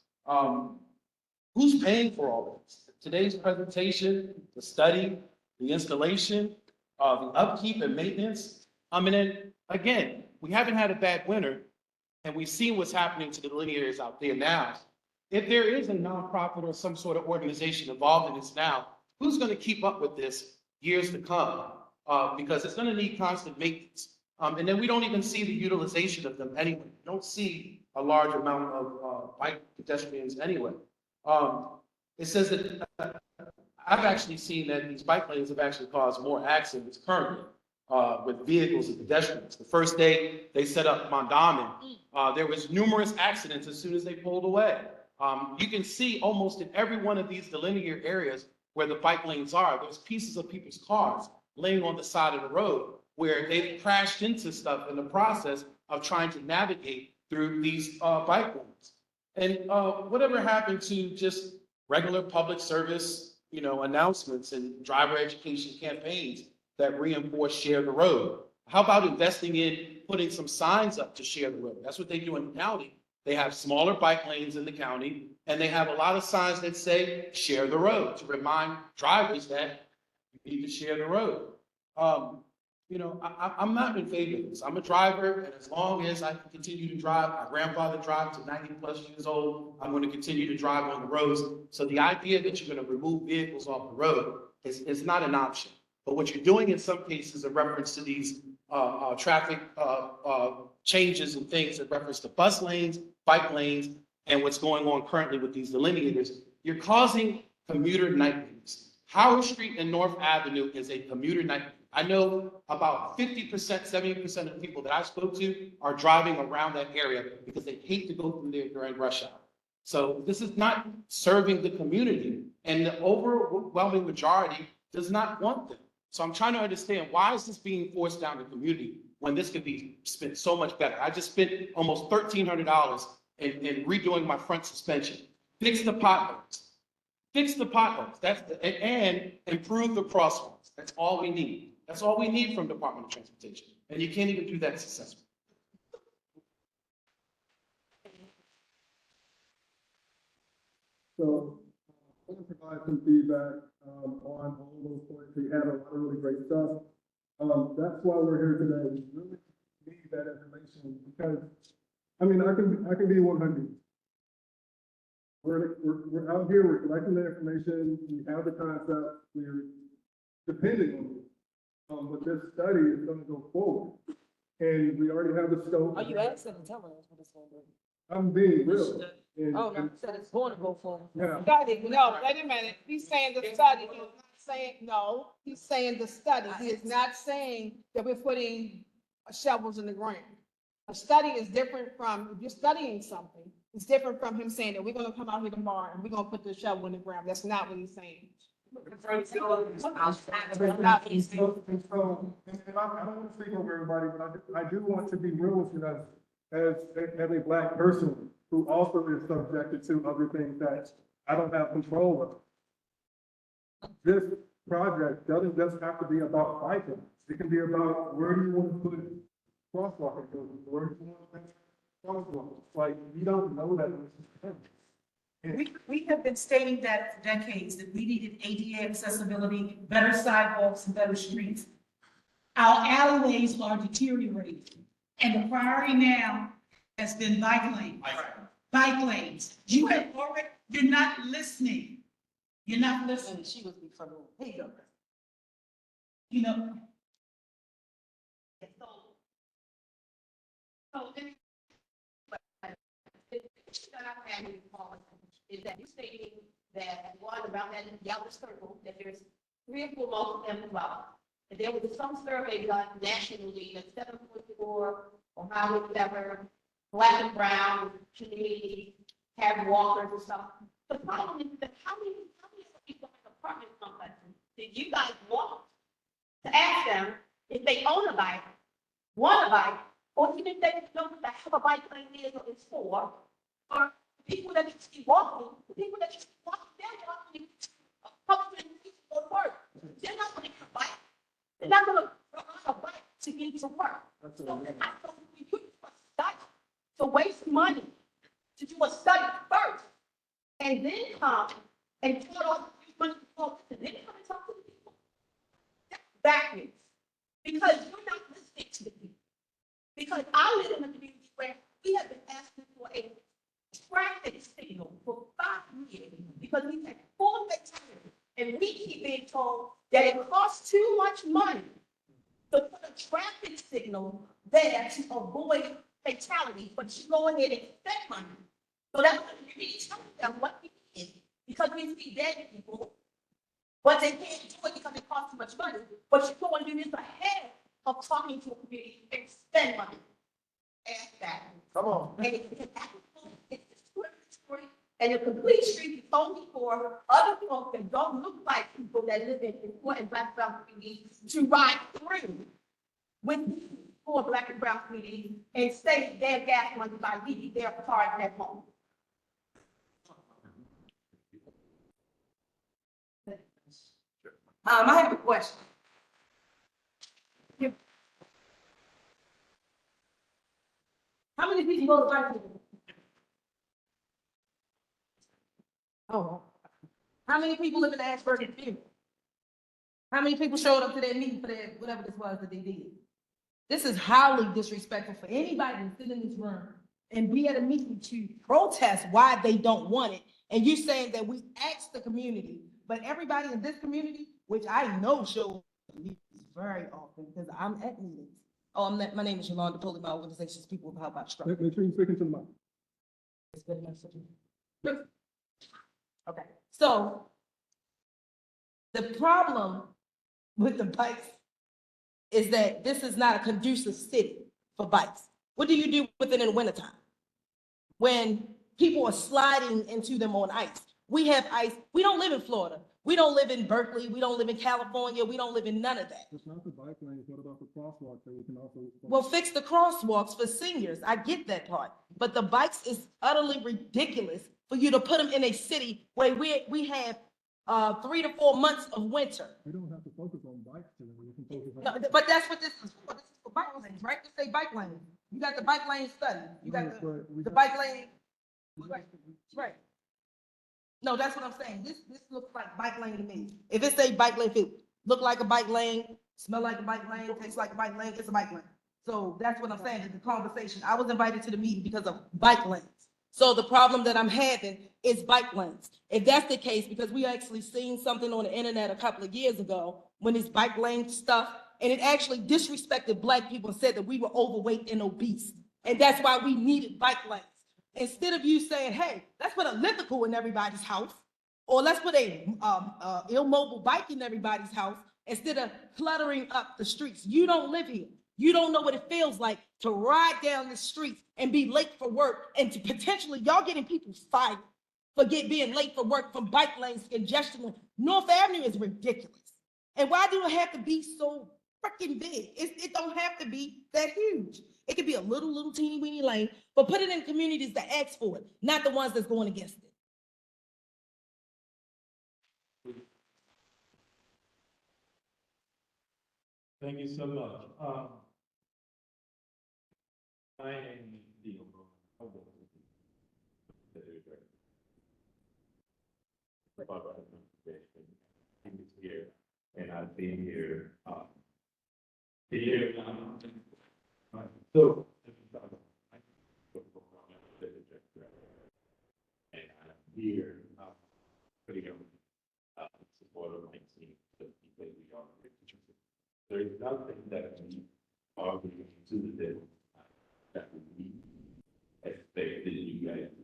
Who's paying for all this? Today's presentation, the study, the installation, the upkeep and maintenance. And then again, we haven't had a bad winter, and we've seen what's happening to the delineators out there now. if there is a nonprofit or some sort of organization involved in this now, who's gonna keep up with this years to come? Because it's gonna need constant maintenance. And then we don't even see the utilization of them anyway. We don't see a large amount of bike pedestrians anyway. It says that I've actually seen that these bike lanes have actually caused more accidents currently with vehicles and pedestrians. The first day they set up Mondawmin, there was numerous accidents as soon as they pulled away. You can see almost in every one of these delinear areas where the bike lanes are, there's pieces of people's cars laying on the side of the road where they've crashed into stuff in the process of trying to navigate through these bike lanes. And whatever happened to just regular public service, announcements and driver education campaigns that reinforce share the road? How about investing in putting some signs up to share the road? That's what they do in the county. They have smaller bike lanes in the county, and they have a lot of signs that say share the road to remind drivers that you need to share the road. I'm not in favor of this. I'm a driver, and as long as I can continue to drive, my grandfather drive to 90 plus years old, I'm going to continue to drive on the roads. So the idea that you're going to remove vehicles off the road is not an option. But what you're doing in some cases in reference to these traffic changes and things in reference to bus lanes, bike lanes, and what's going on currently with these delineators, you're causing commuter nightmares. Howard Street and North Avenue is a commuter nightmare. I know about 50%, 70% of the people that I spoke to are driving around that area because they hate to go through there during rush hour. So this is not serving the community, and the overwhelming majority does not want them. So I'm trying to understand, why is this being forced down the community when this could be spent so much better? I just spent almost $1,300 in redoing my front suspension. Fix the potholes. Fix the potholes. And improve the crosswalks. That's all we need. That's all we need from Department of Transportation. And you can't even do that successfully. So, I want to provide some feedback on all those points. We had a lot of really great stuff. That's why we're here today. We really need that information because, I can be 100. We're out here, we're collecting the information, we have the concept, we're depending on it. But this study is going to go forward. And we already have the scope. Are you asking to tell us what it's gonna do? I'm being real. Oh, no, you said it's going to go forward. Yeah. Study, no, wait a minute, he's saying the study, he's not saying, no, he's saying the study, he is not saying that we're putting shovels in the ground. A study is different from, if you're studying something, it's different from him saying that we're gonna come out here tomorrow and we're gonna put the shovel in the ground, that's not what he's saying. I don't want to speak over everybody, but I do want to be real with you as a Black person who also is subjected to other things that I don't have control of. This project doesn't just have to be about biking. It can be about where do you want to put crosswalk, where do you want to put crosswalk. Like, we don't know that. We have been stating that for decades, that we needed ADA accessibility, better sidewalks and better streets. Our alleyways are deteriorating, and the priority now has been bike lanes. Bike lanes. You have already, you're not listening. You're not listening. She was from, here you go. You know, Is that you're stating that one about that yellow circle, that there's 3 or 4 most of them involved. And there was some survey done nationally that 7.4 Ohio, whatever, Black and brown community have walkers or something. The problem is that how many people in apartment complexes did you guys want to ask them if they own a bike, want a bike, or even if they know what the hell a bike lane is or is for, or people that just keep walking, people that just keep walking, they're walking public transportation to go to work. They're not going to get a bike. They're not going to ride a bike to get to work. So they're not going to use a study to waste money to do a study first, and then come and put all this money before, and then come and talk to the people. That's backwards, because you're not listening to the people. Because I live in a community where we have been asking for a traffic signal for 5 years because we had 4 fatalities. And we keep being told that it costs too much money to put a traffic signal there to avoid fatality, but you go ahead and spend money. So that's what we really tell them what we need, because we see dead people, but they can't do it because it costs too much money. But you go and do this ahead of talking to a community and spend money. Ask that. Come on. And it's discriminatory, and a complete street is only for other folks that don't look like people that live in poor and black and brown communities to ride through with poor black and brown communities and save their gas money by leaving their cars at home. I have a question. How many people go to Bible? Oh. How many people live in Ashburn and Field? How many people showed up to that meeting for that, whatever this was that they did? This is highly disrespectful for anybody to sit in this room and be at a meeting to protest why they don't want it. And you saying that we asked the community, but everybody in this community, which I know shows meetings very often because I'm at meetings. Oh, my name is Yolanda Pulley, my organization's People with Help Out Struggle. Make sure you speak into the mic. It's good enough for you. Okay, so the problem with the bikes is that this is not a conducive city for bikes. What do you do with it in the wintertime? When people are sliding into them on ice. We have ice. We don't live in Florida. We don't live in Berkeley. We don't live in California. We don't live in none of that. It's not the bike lanes, what about the crosswalks that we can also? Well, fix the crosswalks for seniors. I get that part. But the bikes is utterly ridiculous for you to put them in a city where we have 3 to 4 months of winter. We don't have to focus on bikes today, we can focus on. No, but that's what this is for. This is for bike lanes, right? Just say bike lane. You got the bike lane study. You got the bike lane. Right. No, that's what I'm saying. This looks like bike lane to me. If it say bike lane, if it look like a bike lane, smell like a bike lane, tastes like a bike lane, it's a bike lane. So that's what I'm saying, the conversation. I was invited to the meeting because of bike lanes. So the problem that I'm having is bike lanes. If that's the case, because we actually seen something on the internet a couple of years ago when this bike lane stuff, and it actually disrespected Black people and said that we were overweight and obese. And that's why we needed bike lanes. Instead of you saying, hey, let's put a elliptical in everybody's house, or let's put a immobile bike in everybody's house, instead of cluttering up the streets. You don't live here. You don't know what it feels like to ride down the streets and be late for work, and to potentially, y'all getting people fired for being late for work from bike lanes, congestion. North Avenue is ridiculous. And why do it have to be so freaking big? It don't have to be that huge. It could be a little teeny weeny lane, but put it in communities that ask for it, not the ones that's going against it. Thank you so much. My name is Diego. Here, and I've been here. Here now. So. And I'm here, putting up support of my team, because we are. There is nothing that we are bringing to the table that we expected you guys to.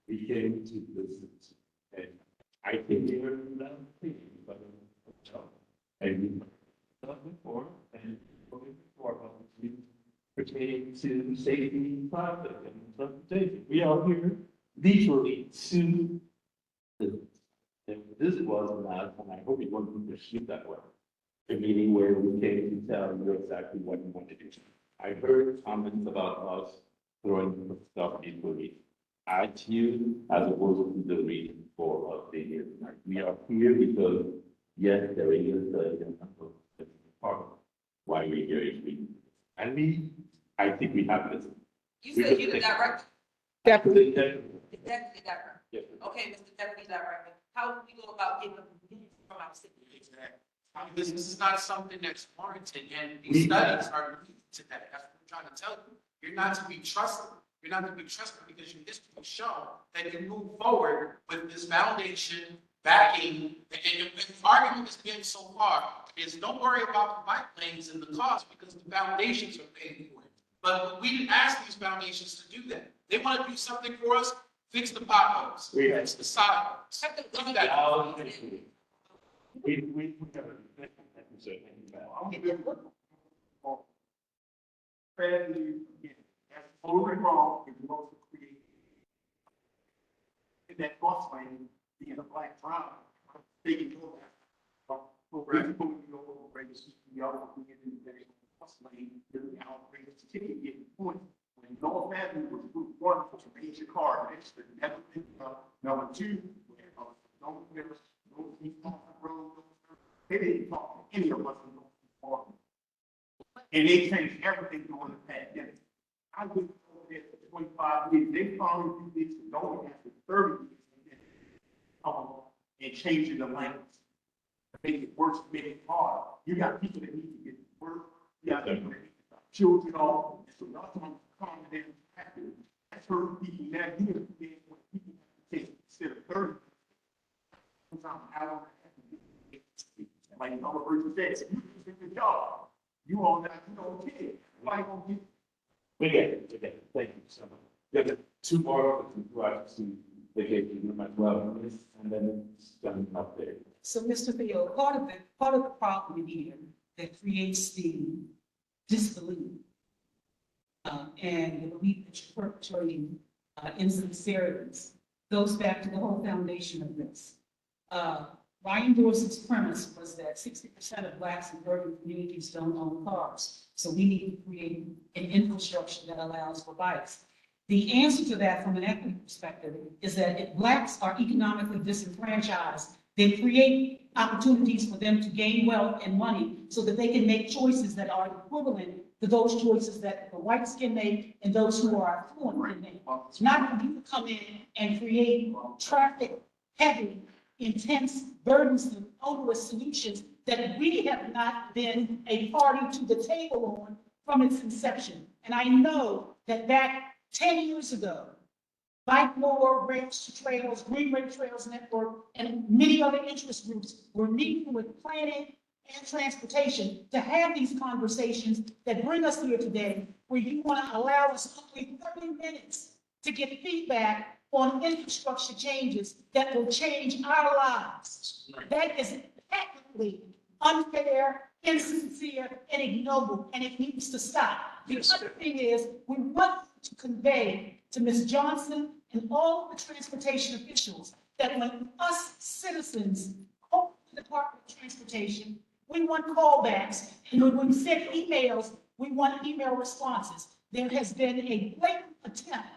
We came to listen to, and I came here without thinking, but and we talked before and before about the pertaining to safety, traffic, and transportation. We are here literally to listen. And this was not, and I hope it wasn't perceived that way, a meeting where we came to tell you exactly what we want to do. I heard comments about us throwing stuff into it at you as opposed to the reason for us being here tonight. We are here because, yes, there is a part of why we're here is we. And I think we have this. You said you're the director? Deputy. The deputy director? Yes. Okay, Mr. Deputy Director, how do we go about getting them from our city? This is not something that's warranted, and these studies are leading to that. That's what I'm trying to tell you. You're not to be trusted. You're not gonna be trusted because your history will show that you move forward with this foundation, backing, and the argument that's been so far is don't worry about the bike lanes and the cost because the foundations are paid for it. But we didn't ask these foundations to do that. They want to do something for us, fix the potholes, fix the sidewalks. Do that. We have Fairly, again, that's totally wrong if you want to create. In that bus lane, being a black driver, they can go that. People, you know, outrageous, the other being in the bus lane, doing outrageous ticket getting points. When North Avenue was Route 1, to raise your car, it's the never been, number 2, where, no, there's no people on the road, they didn't talk to any of us in the and they changed everything during the pandemic. I was over there for 25 years. They finally do this going after 30 years. And changing the language. Make it worse, make it hard. You got people that need to get work. You got people that need to drop children off. So y'all trying to calm them down. That's hurting people now. You have to get what people have to take instead of 30. Sometimes hour like another person said, you do the job. You all that, you don't care. Why gonna get? We get it, thank you so much. Yeah, 2 more projects to vacation room as well, and then it's done up there. So, Mr. Theo, part of the problem here that creates the disbelief and the belief that you're perpetrating insincerities goes back to the whole foundation of this. Ryan Dorsey's premise was that 60% of Blacks in urban communities don't own cars. So we need to create an infrastructure that allows for bikes. The answer to that from an equity perspective is that if Blacks are economically disenfranchised, then create opportunities for them to gain wealth and money so that they can make choices that are equivalent to those choices that the whites can make and those who are affluent can make. It's not for you to come in and create traffic heavy, intense, burdensome, onerous solutions that we have not been a party to the table on from its inception. And I know that back 10 years ago, Bike More, Rails to Trails, Green Ray Trails Network, and many other interest groups were meeting with planning and transportation to have these conversations that bring us here today, where you want to allow us only 30 minutes to get feedback on infrastructure changes that will change our lives. That is patently unfair, insincere, and ignoble, and it needs to stop. The other thing is, we want to convey to Ms. Johnson and all of the transportation officials that when us citizens call the Department of Transportation, we want callbacks, and when we send emails, we want email responses. There has been a blatant attempt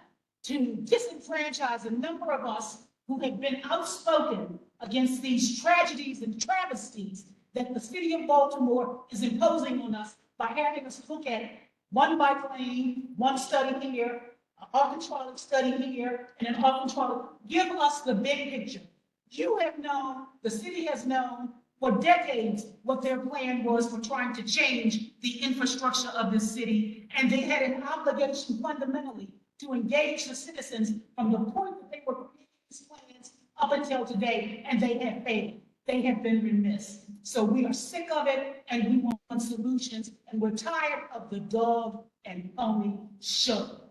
to disenfranchise a number of us who have been outspoken against these tragedies and travesties that the city of Baltimore is imposing on us by having us look at one bike lane, one study here, an architrave study here, and an architrave. Give us the big picture. You have known, the city has known for decades what their plan was for trying to change the infrastructure of this city, and they had an obligation fundamentally to engage the citizens from the point that they were creating these plans up until today, and they have failed. They have been remiss. So we are sick of it, and we want solutions, and we're tired of the dog and pony show.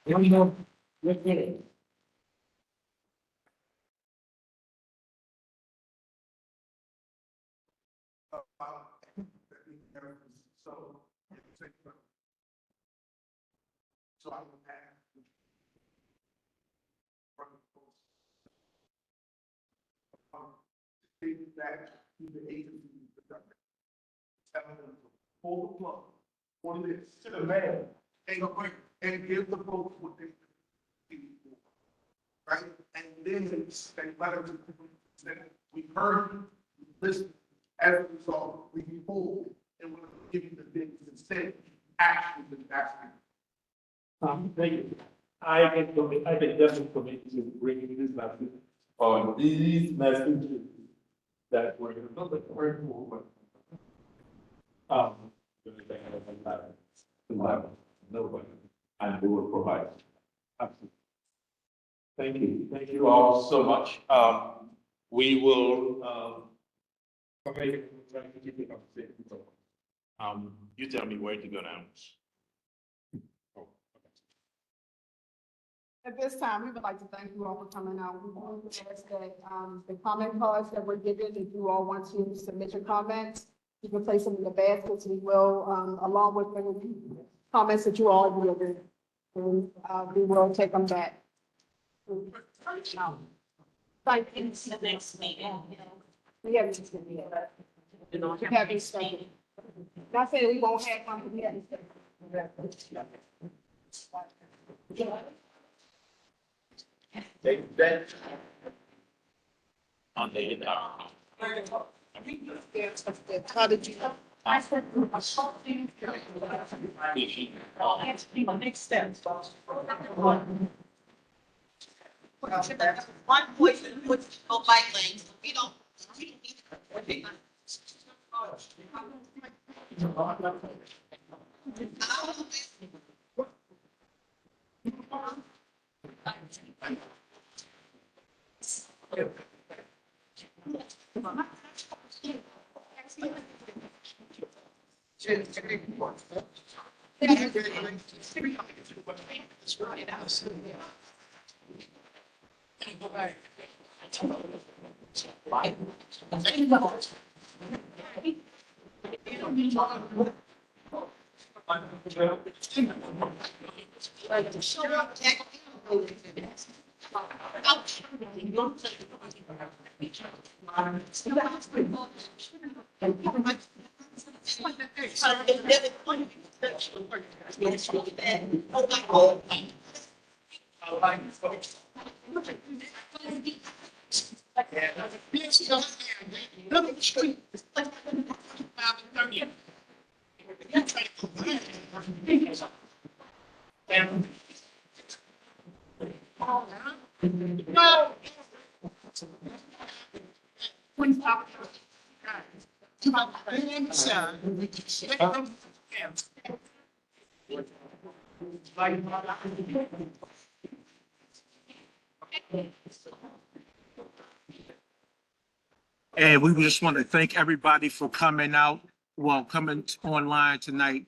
Let's get it. So I will have take that to the agency, tell them to pull the plug, on this, to the man, and give the folks what they need for, right? And then they let them, we heard you, we listened, as a result, we move forward, and we're giving the things instead, actually, asking. Thank you. I can definitely commit to bringing this message on these messages that we're going to build a word forward. Nobody Thank you all so much. We will, okay, you tell me where to go now. At this time, we would like to thank you all for coming out. We want to ask that, the comment cards that were given, if you all want to submit your comments, you can place them in the baskets. We will, along with the comments that you all delivered, and, we will take them back. Like, it's the next meeting. We haven't just been here. We haven't started. Not saying we won't have one, but we haven't started. On the, How did you? I said, next step. One voice with no bike lanes, we don't need. And we just want to thank everybody for coming out, well, coming online tonight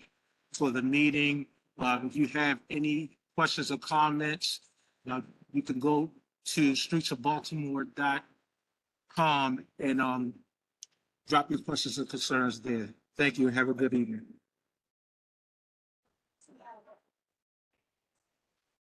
for the meeting. If you have any questions or comments, you can go to streetsofbaltimore.com and drop your questions and concerns there. Thank you and have a good evening.